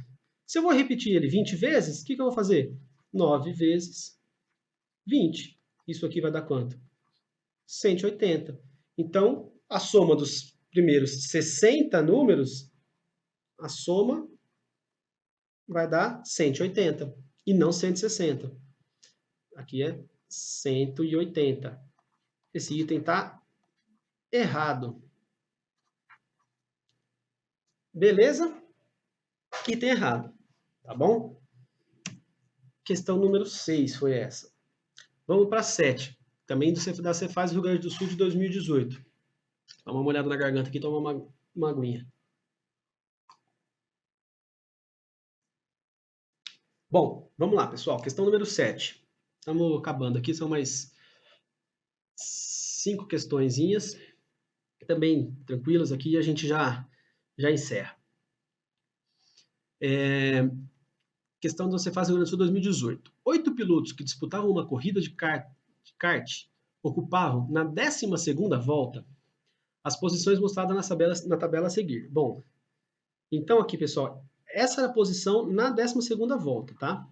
Se eu vou repetir ele 20 vezes, o que eu vou fazer? 9 vezes 20. Isso aqui vai dar quanto? 180. Então, a soma dos primeiros 60 números, a soma vai dar 180 e não 160. Aqui é 180. Esse item está errado. Beleza? Item errado. Tá bom? Questão número 6 foi essa. Vamos para 7. Também da Cefaz Rio Grande do Sul de 2018. Dá uma olhada na garganta aqui, toma uma aguinha. Bom, vamos lá, pessoal. Questão número 7. Estamos acabando aqui, são mais 5 questõezinhas. Também tranquilas aqui e a gente já encerra. Questão da Cefaz Rio Grande do Sul 2018. 8 pilotos que disputavam uma corrida de kart ocupavam, na 12ª volta, as posições mostradas na tabela a seguir. Bom, então aqui, pessoal, essa era a posição na 12ª volta, tá?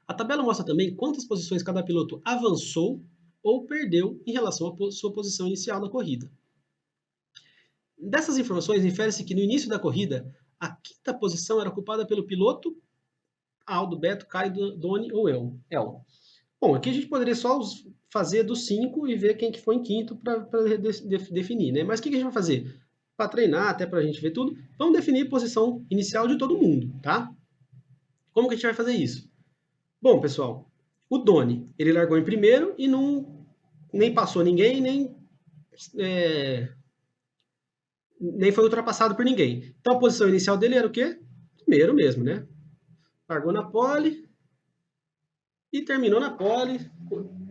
A tabela mostra também quantas posições cada piloto avançou ou perdeu em relação à sua posição inicial na corrida. Dessas informações, infere-se que no início da corrida, a 5ª posição era ocupada pelo piloto Aldo, Beto, Caio, Doni ou El. Bom, aqui a gente poderia só fazer dos 5 e ver quem que foi em quinto para definir, né? Mas o que a gente vai fazer? Para treinar, até para a gente ver tudo, vamos definir a posição inicial de todo mundo, tá? Como que a gente vai fazer isso? Bom, pessoal, o Doni, ele largou em primeiro e nem passou ninguém, nem foi ultrapassado por ninguém. Então a posição inicial dele era o quê? Primeiro mesmo, né? Largou na pole e terminou na pole,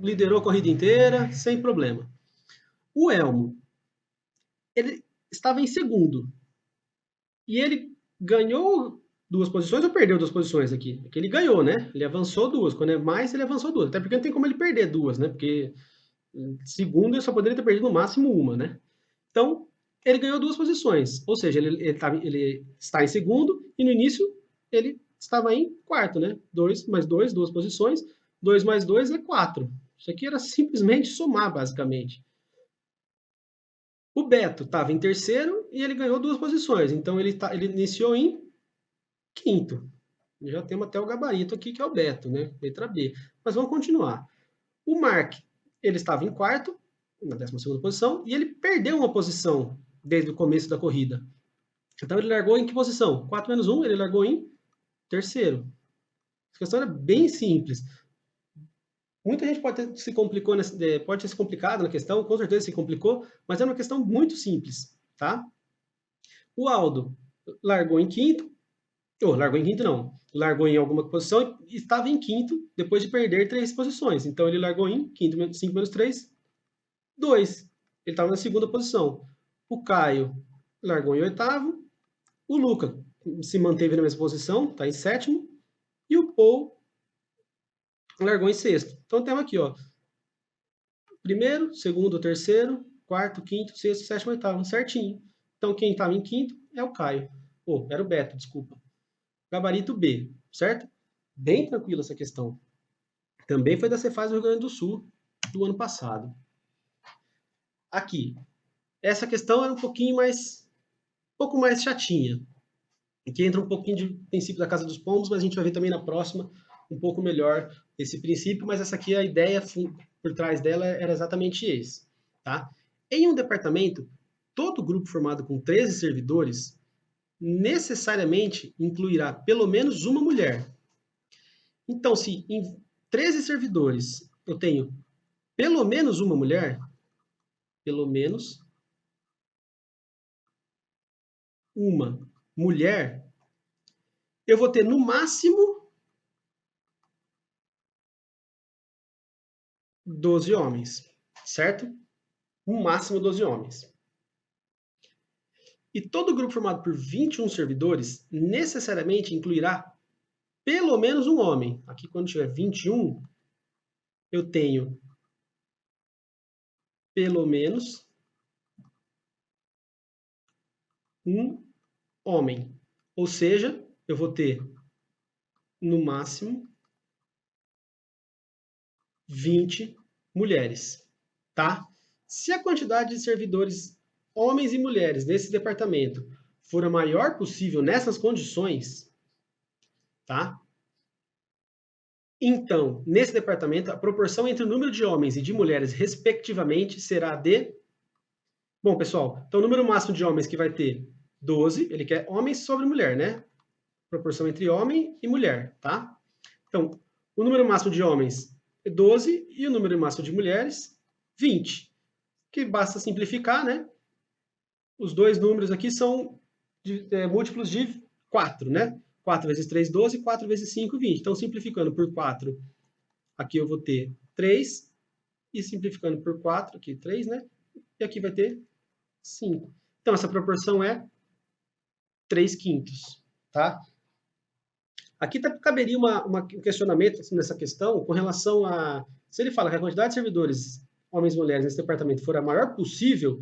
liderou a corrida inteira, sem problema. O Elmo, ele estava em segundo. E ele ganhou 2 posições ou perdeu 2 posições aqui? Porque ele ganhou, né? Ele avançou 2. Quando é mais, ele avançou 2. Até porque não tem como ele perder 2, né? Porque segundo ele só poderia ter perdido no máximo 1, né? Então, ele ganhou 2 posições. Ou seja, ele está em segundo e no início ele estava em quarto, né? 2 mais 2, 2 posições. 2 mais 2 é 4. Isso aqui era simplesmente somar, basicamente. O Beto estava em terceiro e ele ganhou 2 posições. Então, ele iniciou em quinto. Já temos até o gabarito aqui, que é o Beto, né? Letra B. Mas vamos continuar. O Mark, ele estava em quarto, na 12ª posição, e ele perdeu uma posição desde o começo da corrida. Então ele largou em que posição? 4 menos 1, ele largou em terceiro. A questão era bem simples. Muita gente pode ter se complicado na questão, com certeza se complicou, mas é uma questão muito simples, tá? O Aldo largou em quinto, largou em quinto não, largou em alguma posição e estava em quinto depois de perder 3 posições. Então ele largou em quinto, 5 menos 3, 2. Ele estava na segunda posição. O Caio largou em oitavo. O Luca se manteve na mesma posição, está em sétimo. E o Paul largou em sexto. Então temos aqui, ó, primeiro, segundo, terceiro, quarto, quinto, sexto, sétimo, oitavo, certinho. Então quem estava em quinto é o Caio. Era o Beto, desculpa. Gabarito B, certo? Bem tranquila essa questão. Também foi da Cefaz do Rio Grande do Sul do ano passado. Aqui, essa questão era um pouco mais chatinha. Aqui entra um pouquinho de princípio da Casa dos Pombos, mas a gente vai ver também na próxima um pouco melhor esse princípio, mas essa aqui, a ideia por trás dela era exatamente esse. Tá? Em um departamento, todo grupo formado com 13 servidores necessariamente incluirá pelo menos uma mulher. Então, se em 13 servidores eu tenho pelo menos uma mulher, pelo menos uma mulher, eu vou ter no máximo 12 homens, certo? No máximo 12 homens. E todo grupo formado por 21 servidores necessariamente incluirá pelo menos um homem. Aqui, quando tiver 21, eu tenho pelo menos um homem. Ou seja, eu vou ter no máximo 20 mulheres, tá? Se a quantidade de servidores, homens e mulheres, nesse departamento for a maior possível nessas condições, tá? Então, nesse departamento, a proporção entre o número de homens e de mulheres, respectivamente, será de... Bom, pessoal, então o número máximo de homens que vai ter 12, ele quer homens sobre mulher, né? Proporção entre homem e mulher, tá? Então, o número máximo de homens é 12 e o número máximo de mulheres, 20. Que basta simplificar, né? Os dois números aqui são múltiplos de 4, né? 4 vezes 3, 12, 4 vezes 5, 20. Então, simplificando por 4, aqui eu vou ter 3, e simplificando por 4, aqui 3, né? E aqui vai ter 5. Então, essa proporção é 3 quintos, tá? Aqui caberia um questionamento assim, nessa questão com relação a... Se ele fala que a quantidade de servidores, homens e mulheres, nesse departamento for a maior possível,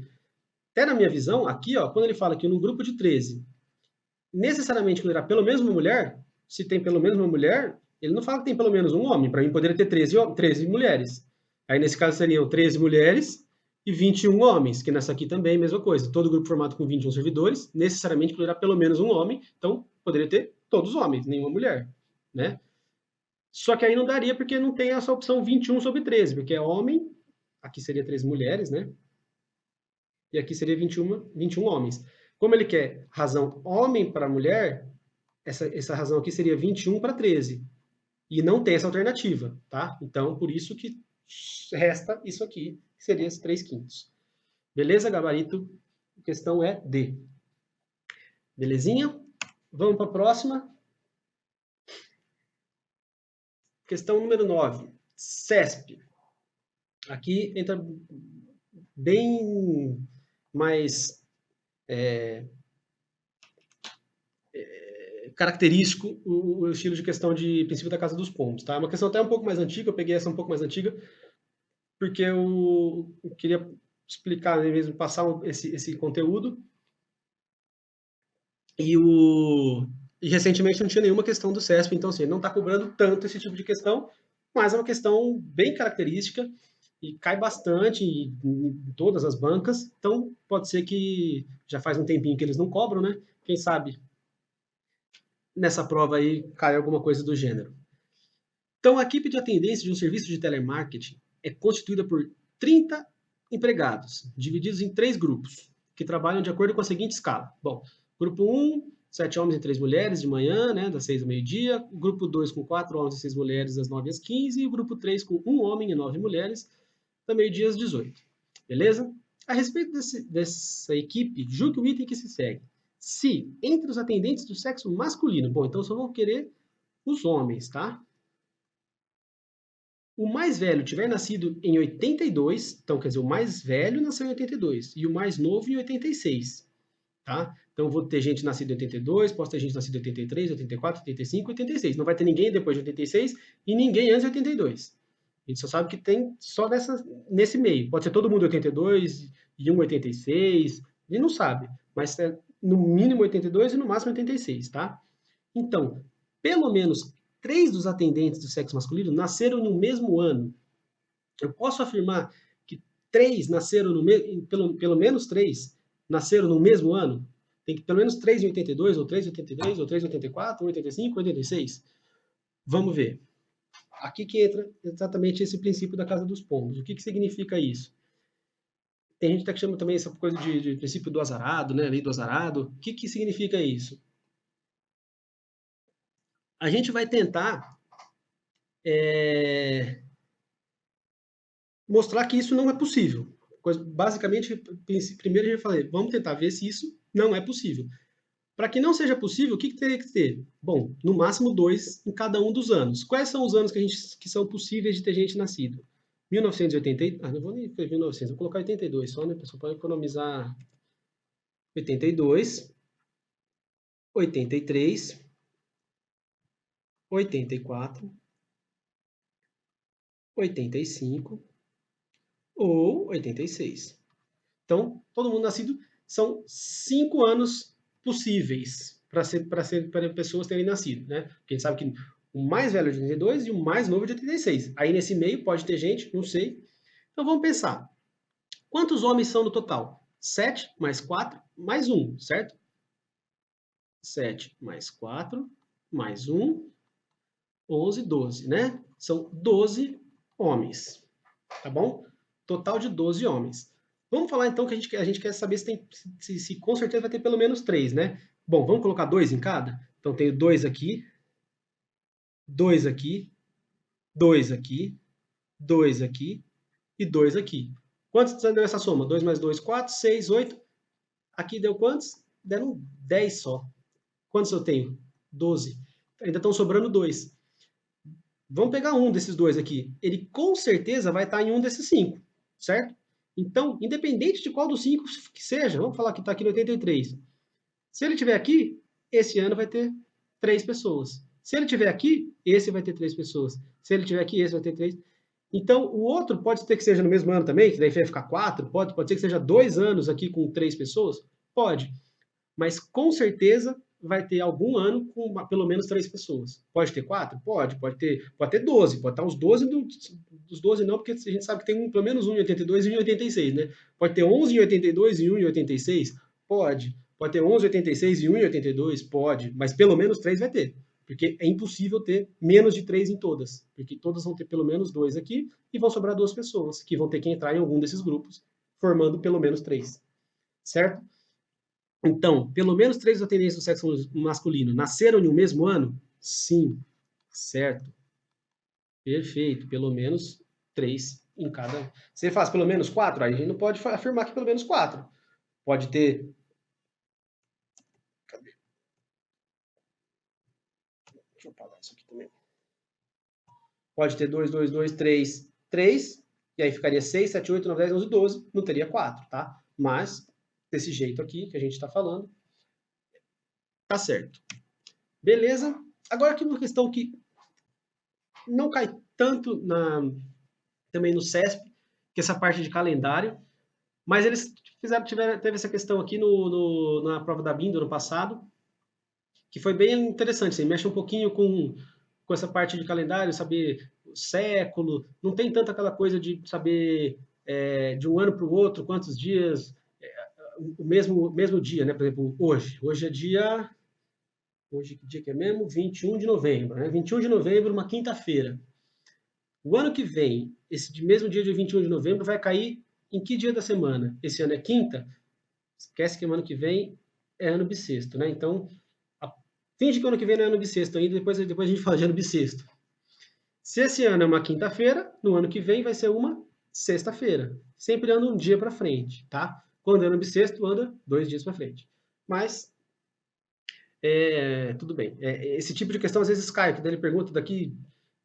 até na minha visão, aqui, ó, quando ele fala que num grupo de 13, necessariamente incluirá pelo menos uma mulher, se tem pelo menos uma mulher, ele não fala que tem pelo menos um homem, para mim poderia ter 13 mulheres. Aí, nesse caso, seriam 13 mulheres e 21 homens, que nessa aqui também é a mesma coisa. Todo grupo formado com 21 servidores, necessariamente incluirá pelo menos um homem, então poderia ter todos homens, nenhuma mulher, né? Só que aí não daria porque não tem essa opção 21 sobre 13, porque é homem, aqui seria 13 mulheres, né? E aqui seria 21 homens. Como ele quer razão homem para mulher, essa razão aqui seria 21 para 13. E não tem essa alternativa, tá? Então, por isso que resta isso aqui, que seria esses 3 quintos. Beleza, gabarito? A questão é D. Belezinha? Vamos para a próxima. Questão número 9. CESP. Aqui entra bem mais característico o estilo de questão de princípio da casa dos pontos, tá? É uma questão até um pouco mais antiga, eu peguei essa um pouco mais antiga, porque eu queria explicar, né, mesmo, passar esse conteúdo. E recentemente não tinha nenhuma questão do CESP, então assim, não está cobrando tanto esse tipo de questão, mas é uma questão bem característica e cai bastante em todas as bancas, então pode ser que já faz um tempinho que eles não cobram, né? Quem sabe nessa prova aí cai alguma coisa do gênero. Então, a equipe de atendência de um serviço de telemarketing é constituída por 30 empregados, divididos em 3 grupos, que trabalham de acordo com a seguinte escala. Bom, grupo 1, 7 homens e 3 mulheres de manhã, né, das 6 ao meio-dia. Grupo 2 com 4 homens e 6 mulheres, das 9 às 15. E o grupo 3 com 1 homem e 9 mulheres, da meio-dia às 18. Beleza? A respeito dessa equipe, julgue o item que se segue. Se, entre os atendentes do sexo masculino, bom, então só vou querer os homens, tá? O mais velho tiver nascido em 82, então quer dizer, o mais velho nasceu em 82 e o mais novo em 86, tá? Então vou ter gente nascida em 82, posso ter gente nascida em 83, 84, 85, 86. Não vai ter ninguém depois de 86 e ninguém antes de 82. A gente só sabe que tem só nesse meio. Pode ser todo mundo 82 e um 86, a gente não sabe, mas é no mínimo 82 e no máximo 86, tá? Então, pelo menos 3 dos atendentes do sexo masculino nasceram no mesmo ano. Eu posso afirmar que 3 nasceram pelo menos 3 nasceram no mesmo ano? Tem que pelo menos 3 em 82, ou 3 em 83, ou 3 em 84, ou 85, ou 86. Vamos ver. Aqui que entra exatamente esse princípio da casa dos pombos. O que significa isso? Tem gente que chama também essa coisa de princípio do azarado, né? Lei do azarado. O que significa isso? A gente vai tentar mostrar que isso não é possível. Basicamente, primeiro a gente vai falar, vamos tentar ver se isso não é possível. Para que não seja possível, o que teria que ter? Bom, no máximo 2 em cada um dos anos. Quais são os anos que são possíveis de ter gente nascido? 1980, não vou nem escrever 1900, vou colocar 82 só, né, pessoal, para economizar. 82, 83, 84, 85 ou 86. Então, todo mundo nascido são 5 anos possíveis para pessoas terem nascido, né? Porque a gente sabe que o mais velho é de 82 e o mais novo é de 86. Aí nesse meio pode ter gente, não sei. Então vamos pensar. Quantos homens são no total? 7 mais 4 mais 1, certo? 7 mais 4 mais 1, 11, 12, né? São 12 homens, tá bom? Total de 12 homens. Vamos falar então que a gente quer saber se com certeza vai ter pelo menos 3, né? Bom, vamos colocar 2 em cada? Então tenho 2 aqui, 2 aqui, 2 aqui, 2 aqui e 2 aqui. Quantos deu essa soma? 2 mais 2, 4, 6, 8. Aqui deu quantos? Deram 10 só. Quantos eu tenho? 12. Ainda estão sobrando 2. Vamos pegar um desses 2 aqui. Ele com certeza vai estar em um desses 5, certo? Então, independente de qual dos 5 que seja, vamos falar que está aqui no 83. Se ele estiver aqui, esse ano vai ter 3 pessoas. Se ele estiver aqui, esse vai ter 3 pessoas. Se ele estiver aqui, esse vai ter 3. Então, o outro pode ser que seja no mesmo ano também, que daí vai ficar 4. Pode ser que seja 2 anos aqui com 3 pessoas. Pode. Mas com certeza vai ter algum ano com pelo menos 3 pessoas. Pode ter 4? Pode. Pode ter 12. Pode estar os 12 dos 12 não, porque a gente sabe que tem pelo menos um em 82 e um em 86, né? Pode ter 11 em 82 e um em 86? Pode. Pode ter 11 em 86 e um em 82? Pode. Mas pelo menos 3 vai ter. Porque é impossível ter menos de 3 em todas. Porque todas vão ter pelo menos 2 aqui e vão sobrar 2 pessoas, que vão ter que entrar em algum desses grupos, formando pelo menos 3. Certo? Então, pelo menos 3 atendentes do sexo masculino nasceram em um mesmo ano? Sim, certo. Perfeito, pelo menos 3 em cada. Se ele faz pelo menos 4, aí a gente não pode afirmar que pelo menos 4. Pode ter. Cadê? Deixa eu apagar isso aqui também. Pode ter 2, 2, 2, 3, 3. E aí ficaria 6, 7, 8, 9, 10, 11, 12. Não teria 4, tá? Mas, desse jeito aqui que a gente está falando, tá certo. Beleza? Agora aqui uma questão que não cai tanto também no CESP, que é essa parte de calendário, mas eles teve essa questão aqui na prova da BIM do ano passado, que foi bem interessante, assim, mexe um pouquinho com essa parte de calendário, saber o século, não tem tanto aquela coisa de saber de um ano para o outro, quantos dias, o mesmo dia, né? Por exemplo, hoje é dia... Hoje, que dia que é mesmo? 21 de novembro, né? 21 de novembro, uma quinta-feira. O ano que vem, esse mesmo dia de 21 de novembro, vai cair em que dia da semana? Esse ano é quinta? Esquece que o ano que vem é ano bissexto, né? Então, finge que o ano que vem não é ano bissexto ainda, depois a gente fala de ano bissexto. Se esse ano é uma quinta-feira, no ano que vem vai ser uma sexta-feira. Sempre anda um dia para frente, tá? Quando é ano bissexto, anda 2 dias para frente. Mas, tudo bem. Esse tipo de questão às vezes cai, que daí ele pergunta daqui...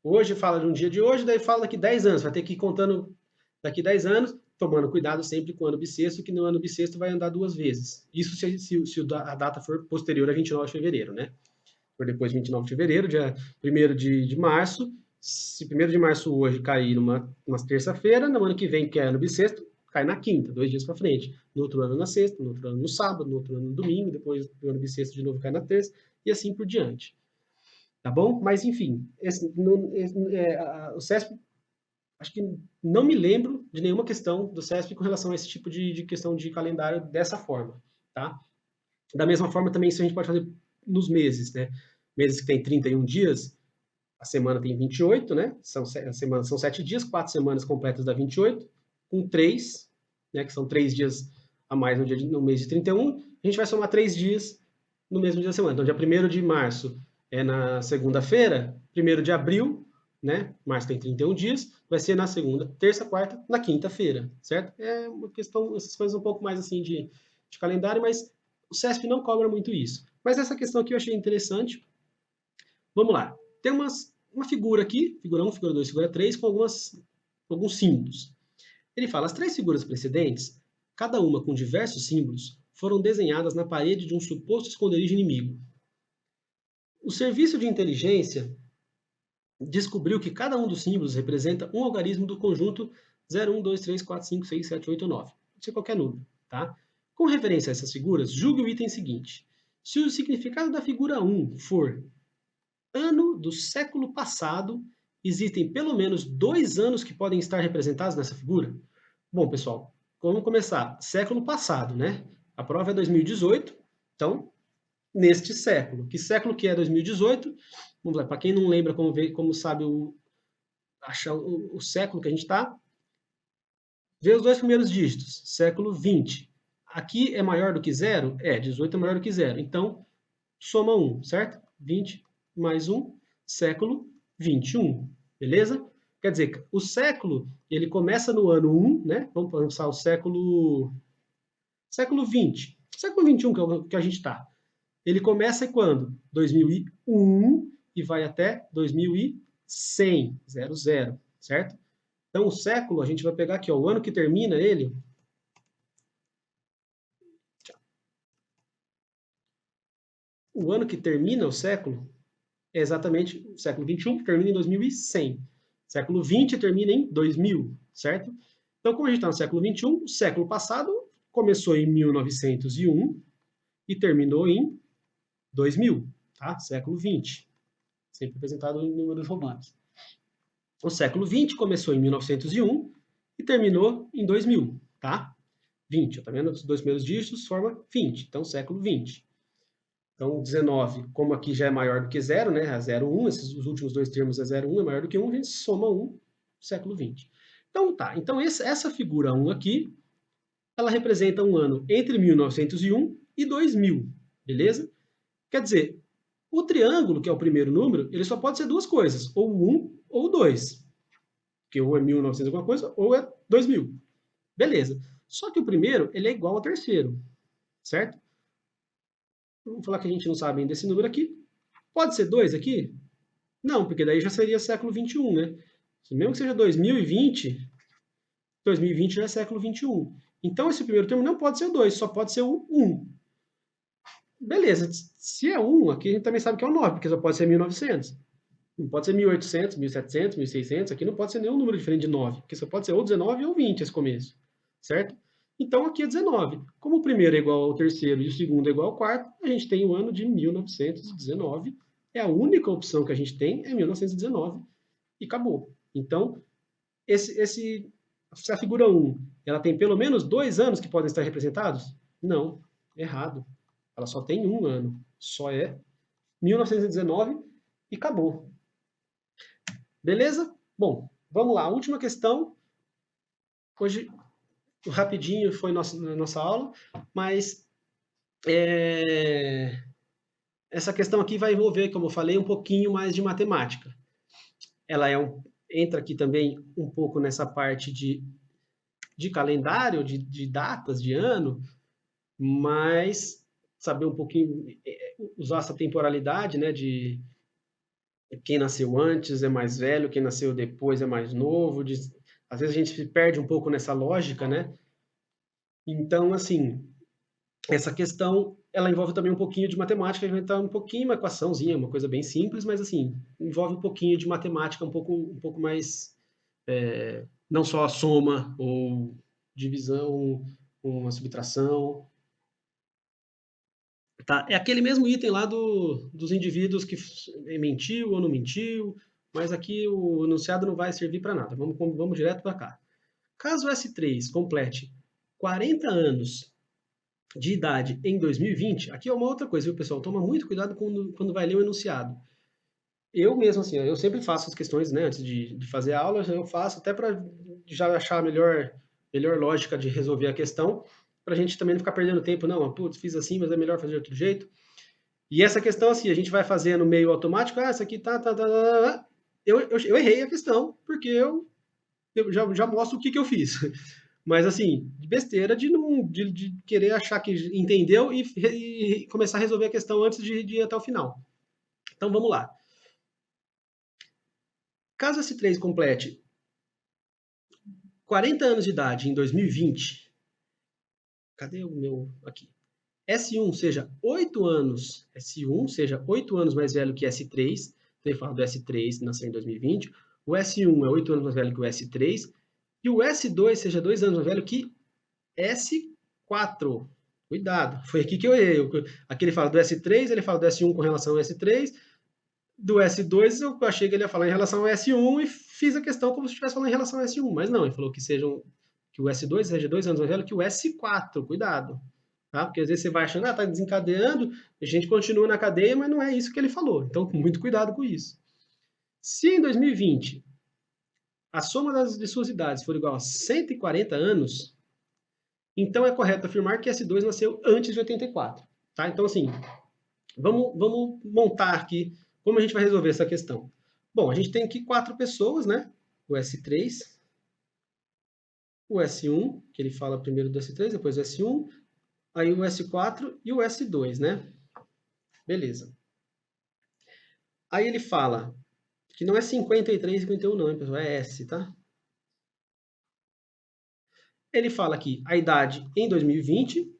Hoje fala de um dia de hoje, daí fala daqui 10 anos. Vai ter que ir contando daqui 10 anos, tomando cuidado sempre com o ano bissexto, que no ano bissexto vai andar 2 vezes. Isso se a data for posterior a 29 de fevereiro, né? For depois de 29 de fevereiro, dia 1º de março. Se 1º de março hoje cair numa terça-feira, no ano que vem, que é ano bissexto, cai na quinta, 2 dias para frente. No outro ano na sexta, no outro ano no sábado, no outro ano no domingo, depois do ano bissexto de novo cai na terça, e assim por diante. Tá bom? Mas, enfim, o CESP, acho que não me lembro de nenhuma questão do CESP com relação a esse tipo de questão de calendário dessa forma, tá? Da mesma forma, também, isso a gente pode fazer nos meses, né? Meses que tem 31 dias, a semana tem 28, né? São 7 dias, 4 semanas completas dá 28, com 3, né? Que são 3 dias a mais no mês de 31, a gente vai somar 3 dias no mesmo dia da semana. Então, dia 1º de março é na segunda-feira, 1º de abril né? Março tem 31 dias, vai ser na segunda, terça, quarta, na quinta-feira, certo? É uma questão, essas coisas um pouco mais assim de calendário, mas o CESP não cobra muito isso. Mas essa questão aqui eu achei interessante. Vamos lá. Tem uma figura aqui, figura 1, figura 2, figura 3, com alguns símbolos. Ele fala, as 3 figuras precedentes, cada uma com diversos símbolos, foram desenhadas na parede de um suposto esconderijo inimigo. O serviço de inteligência descobriu que cada um dos símbolos representa um algarismo do conjunto 0, 1, 2, 3, 4, 5, 6, 7, 8, 9. Pode ser qualquer número, tá? Com referência a essas figuras, julgue o item seguinte. Se o significado da figura 1 for ano do século passado, existem pelo menos 2 anos que podem estar representados nessa figura? Bom, pessoal, vamos começar. Século passado, né? A prova é 2018, então, neste século. Que século que é 2018? Vamos lá, para quem não lembra como sabe achar o século que a gente está, vê os 2 primeiros dígitos, século 20. Aqui é maior do que zero? É, 18 é maior do que zero. Então, soma 1, certo? 20 mais 1, século 21, beleza? Quer dizer, o século, ele começa no ano 1, né? Vamos pensar o século 20. Século 21 que é o que a gente está. Ele começa quando? 2001 e vai até 2100, 00, certo? Então, o século, a gente vai pegar aqui, ó, o ano que termina ele. O ano que termina o século é exatamente o século 21, que termina em 2100. Século 20 termina em 2000, certo? Então, como a gente está no século 21, o século passado começou em 1901 e terminou em 2000, tá? Século 20, sempre representado em números romanos. O século 20 começou em 1901 e terminou em 2000, tá? 20, tá vendo? Os 2 primeiros dígitos formam 20, então século 20. Então, 19, como aqui já é maior do que 0, né? A 0, 1, os últimos 2 termos é 0, 1, é maior do que 1, a gente soma 1, século 20. Então, tá. Então, essa figura 1 aqui, ela representa um ano entre 1901 e 2000, beleza? Quer dizer, o triângulo, que é o primeiro número, ele só pode ser 2 coisas, ou 1 ou 2. Que ou é 1900 alguma coisa, ou é 2000. Beleza. Só que o primeiro, ele é igual ao terceiro, certo? Vamos falar que a gente não sabe ainda esse número aqui. Pode ser 2 aqui? Não, porque daí já seria século 21, né? Mesmo que seja 2020, 2020 já é século 21. Então, esse primeiro termo não pode ser o 2, só pode ser o 1. Beleza, se é 1, aqui a gente também sabe que é o 9, porque só pode ser 1900. Não pode ser 1800, 1700, 1600, aqui não pode ser nenhum número diferente de 9, porque só pode ser ou 19 ou 20 esse começo, certo? Então aqui é 19. Como o primeiro é igual ao terceiro e o segundo é igual ao quarto, a gente tem o ano de 1919. É a única opção que a gente tem, é 1919, e acabou. Então, essa figura 1, ela tem pelo menos 2 anos que podem estar representados? Não, errado. Ela só tem um ano. Só é 1919 e acabou. Beleza? Bom, vamos lá. A última questão. Hoje, rapidinho foi nossa aula, mas essa questão aqui vai envolver, como eu falei, um pouquinho mais de matemática. Ela entra aqui também um pouco nessa parte de calendário, de datas, de ano, mas saber um pouquinho, usar essa temporalidade, né, de quem nasceu antes é mais velho, quem nasceu depois é mais novo. Às vezes a gente se perde um pouco nessa lógica, né? Então, assim, essa questão, ela envolve também um pouquinho de matemática, a gente vai entrar um pouquinho, uma equaçãozinha, uma coisa bem simples, mas, assim, envolve um pouquinho de matemática, um pouco mais, não só a soma ou divisão, uma subtração, tá? É aquele mesmo item lá dos indivíduos que mentiu ou não mentiu, mas aqui o enunciado não vai servir para nada. Vamos direto para cá. Caso S3 complete 40 anos de idade em 2020, aqui é uma outra coisa, viu, pessoal? Toma muito cuidado quando vai ler o enunciado. Eu mesmo, assim, eu sempre faço as questões, né, antes de fazer a aula, eu faço até para já achar a melhor lógica de resolver a questão, para a gente também não ficar perdendo tempo, não, putz, fiz assim, mas é melhor fazer de outro jeito. E essa questão, assim, a gente vai fazendo meio automático, essa aqui tá. eu errei a questão, porque eu já mostro o que eu fiz. Mas, assim, de besteira de querer achar que entendeu e começar a resolver a questão antes de ir até o final. Então, vamos lá. Caso S3 complete 40 anos de idade em 2020, cadê o meu aqui? S1 seja 8 anos, S1 seja 8 anos mais velho que S3, então ele fala do S3 nasceu em 2020, o S1 é 8 anos mais velho que o S3, e o S2 seja 2 anos mais velho que S4. Cuidado, foi aqui que eu errei. Aqui ele fala do S3, ele fala do S1 com relação ao S3, do S2 eu achei que ele ia falar em relação ao S1 e fiz a questão como se estivesse falando em relação ao S1, mas não, ele falou que o S2 seja 2 anos mais velho que o S4, cuidado. Tá? Porque às vezes você vai achando, tá desencadeando, a gente continua na cadeia, mas não é isso que ele falou. Então, muito cuidado com isso. Se em 2020 a soma de suas idades for igual a 140 anos, então é correto afirmar que S2 nasceu antes de 84. Tá? Então, assim, vamos montar aqui como a gente vai resolver essa questão. Bom, a gente tem aqui 4 pessoas, né? O S3, o S1, que ele fala primeiro do S3, depois do S1, aí o S4 e o S2, né? Beleza. Aí ele fala que não é 53 e 51 não, hein, pessoal? É S, tá? Ele fala aqui a idade em 2020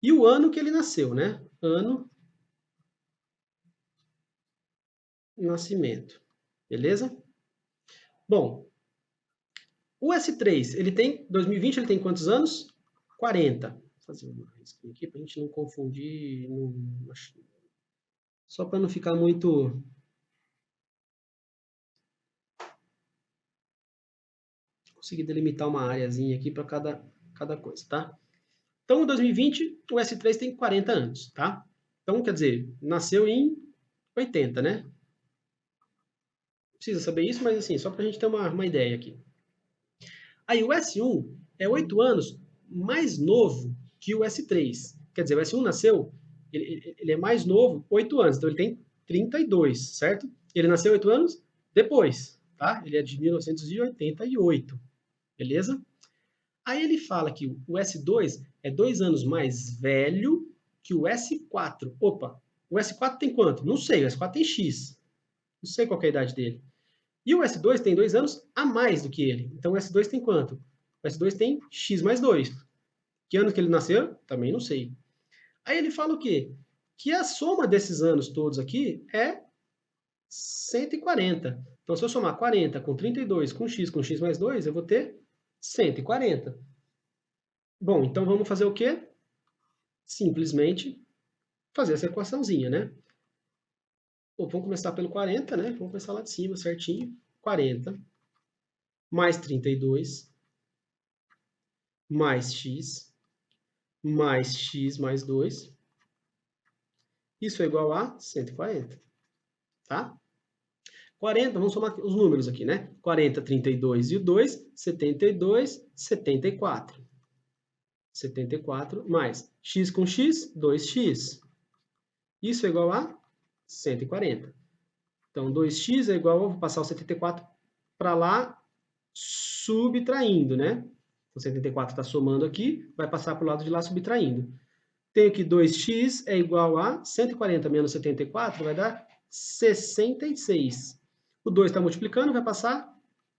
e o ano que ele nasceu, né? Ano, nascimento. Beleza? Bom, o S3, ele tem, 2020 ele tem quantos anos? 40. Vou fazer uma risquinha aqui para a gente não confundir, só para não ficar muito... Conseguir delimitar uma areazinha aqui para cada coisa, tá? Então, em 2020, o S3 tem 40 anos, tá? Então, quer dizer, nasceu em 80, né? Não precisa saber isso, mas assim, só para a gente ter uma ideia aqui. Aí o S1 é 8 anos mais novo que o S3. Quer dizer, o S1 nasceu, ele é mais novo, 8 anos, então ele tem 32, certo? Ele nasceu 8 anos depois, tá? Ele é de 1988, beleza? Aí ele fala que o S2 é 2 anos mais velho que o S4. Opa, o S4 tem quanto? Não sei, o S4 tem X. Não sei qual é a idade dele. E o S2 tem 2 anos a mais do que ele. Então o S2 tem quanto? O S2 tem X mais 2. Que ano que ele nasceu? Também não sei. Aí ele fala o quê? Que a soma desses anos todos aqui é 140. Então, se eu somar 40 com 32 com X mais 2, eu vou ter 140. Bom, então vamos fazer o quê? Simplesmente fazer essa equaçãozinha, né? Bom, vamos começar pelo 40, né? Vamos começar lá de cima, certinho. 40 mais 32 mais x mais 2. Isso é igual a 140, tá? 40, vamos somar os números aqui, né? 40, 32 e o 2, 72, 74. 74 mais x com x, 2x. Isso é igual a 140. Então, 2x é igual, vou passar o 74 para lá, subtraindo, né? O 74 está somando aqui, vai passar para o lado de lá subtraindo. Tenho que 2x é igual a 140 menos 74, vai dar 66. O 2 está multiplicando, vai passar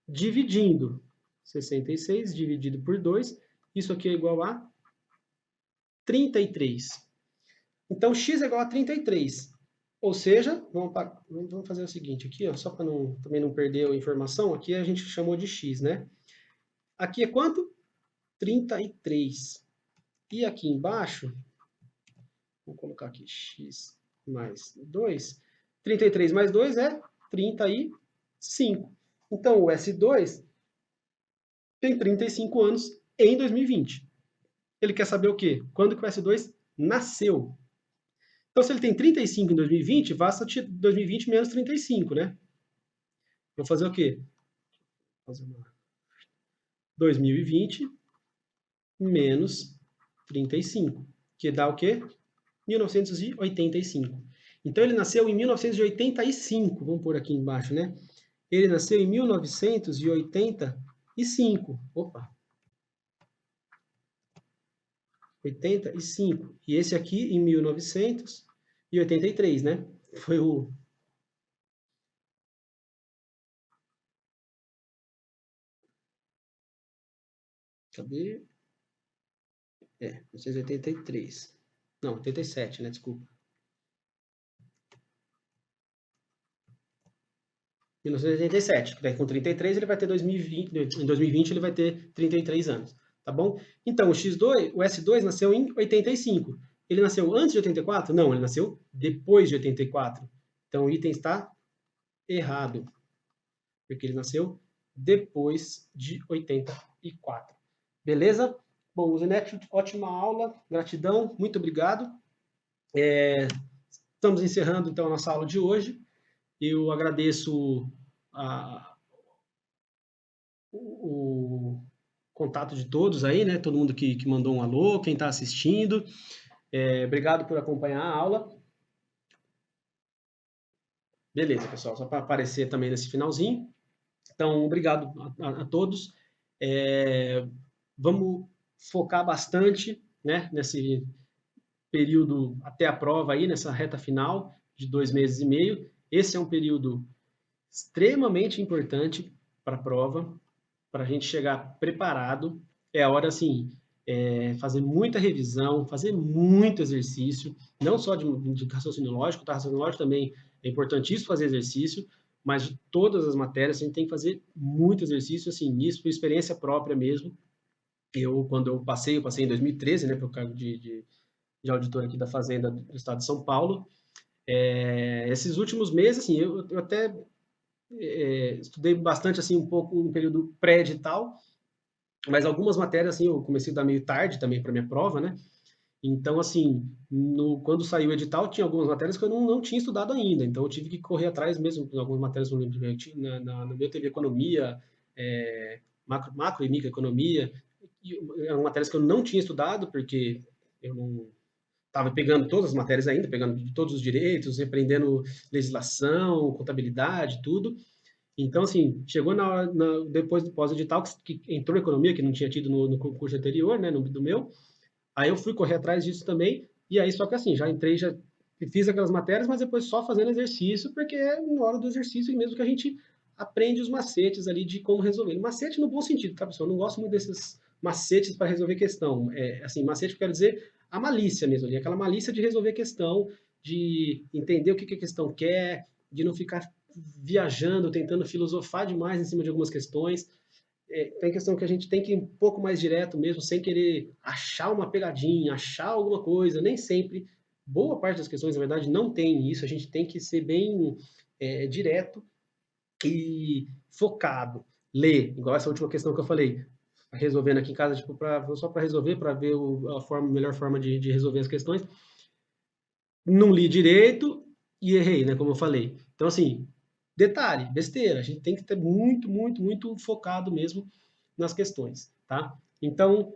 dividindo. 66 dividido por 2, isso aqui é igual a 33. Então, x é igual a 33. Ou seja, vamos fazer o seguinte aqui, ó, só para também não perder a informação, aqui a gente chamou de x, né? Aqui é quanto? 33. E aqui embaixo, vou colocar aqui x mais 2. 33 mais 2 é 35. Então, o S2 tem 35 anos em 2020. Ele quer saber o quê? Quando que o S2 nasceu. Então, se ele tem 35 em 2020, basta 2020 menos 35, né? Vou fazer o quê? Vou fazer 2020 menos 35, que dá o quê? 1985. Então, ele nasceu em 1985, vamos pôr aqui embaixo, né? Ele nasceu em 1985. Opa! 85. E esse aqui em 1983, né? Foi o... Cadê? 1983. Não, 87, né? Desculpa. 1987. Daí com 33 ele vai ter 2020. Em 2020 ele vai ter 33 anos. Tá bom? Então, o X2, o S2 nasceu em 85. Ele nasceu antes de 84? Não, ele nasceu depois de 84. Então, o item está errado. Porque ele nasceu depois de 84. Beleza? Bom, Usenet, ótima aula. Gratidão. Muito obrigado. Estamos encerrando, então, a nossa aula de hoje. Eu agradeço o contato de todos aí, né? Todo mundo que mandou um alô, quem está assistindo. Obrigado por acompanhar a aula. Beleza, pessoal, só para aparecer também nesse finalzinho. Então, obrigado a todos. Vamos focar bastante, né, nesse período até a prova aí, nessa reta final de 2 meses e meio. Esse é um período extremamente importante para a prova, para a gente chegar preparado. É a hora, assim, fazer muita revisão, fazer muito exercício, não só de raciocínio lógico, tá? Raciocínio lógico também é importantíssimo fazer exercício, mas de todas as matérias a gente tem que fazer muito exercício, assim, isso por experiência própria mesmo. Quando eu passei em 2013, né, para o cargo de auditor aqui da Fazenda do Estado de São Paulo. Esses últimos meses, assim, eu até estudei bastante, assim, um pouco no período pré-edital, mas algumas matérias, assim, eu comecei a dar meio tarde também para minha prova, né? Então, assim, quando saiu o edital, tinha algumas matérias que eu não tinha estudado ainda, então eu tive que correr atrás mesmo, algumas matérias, não lembro, no meu teve economia, macro e microeconomia, eram matérias que eu não tinha estudado, porque eu não estava pegando todas as matérias ainda, pegando de todos os direitos, aprendendo legislação, contabilidade, tudo. Então, assim, chegou depois do pós-edital, que entrou economia, que não tinha tido no curso anterior, né, do meu. Aí eu fui correr atrás disso também, e aí só que assim, já entrei, já fiz aquelas matérias, mas depois só fazendo exercício, porque é na hora do exercício mesmo que a gente aprende os macetes ali de como resolver. Macete no bom sentido, tá, pessoal? Eu não gosto muito desses macetes para resolver questão. Assim, macete eu quero dizer a malícia mesmo ali, aquela malícia de resolver questão, de entender o que a questão quer, de não ficar viajando, tentando filosofar demais em cima de algumas questões. Tem questão que a gente tem que ir um pouco mais direto mesmo, sem querer achar uma pegadinha, achar alguma coisa. Nem sempre, boa parte das questões, na verdade, não tem isso. A gente tem que ser bem direto e focado. Ler, igual essa última questão que eu falei, resolvendo aqui em casa, tipo, só para resolver, para ver a melhor forma de resolver as questões. Não li direito e errei, né? Como eu falei. Então, assim, detalhe, besteira. A gente tem que ter muito, muito, muito focado mesmo nas questões, tá? Então,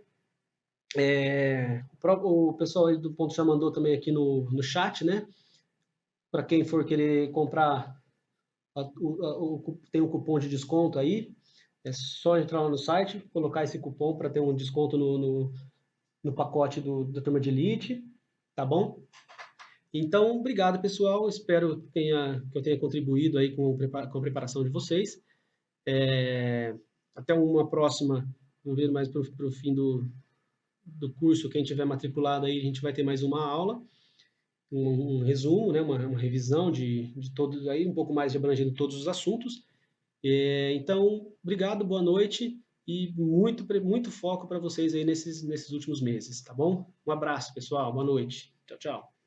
o pessoal aí do Ponto já mandou também aqui no chat, né? Para quem for querer comprar, tem um cupom de desconto aí. É só entrar lá no site, colocar esse cupom para ter um desconto no pacote da turma de elite, tá bom? Então, obrigado, pessoal. Espero que eu tenha contribuído aí com a preparação de vocês. Até uma próxima, vamos ver mais para o fim do curso. Quem tiver matriculado aí, a gente vai ter mais uma aula, um resumo, né, uma revisão de todos aí, um pouco mais de abrangendo todos os assuntos. Então, obrigado, boa noite e muito, muito foco para vocês aí nesses últimos meses, tá bom? Um abraço, pessoal. Boa noite. Tchau, tchau.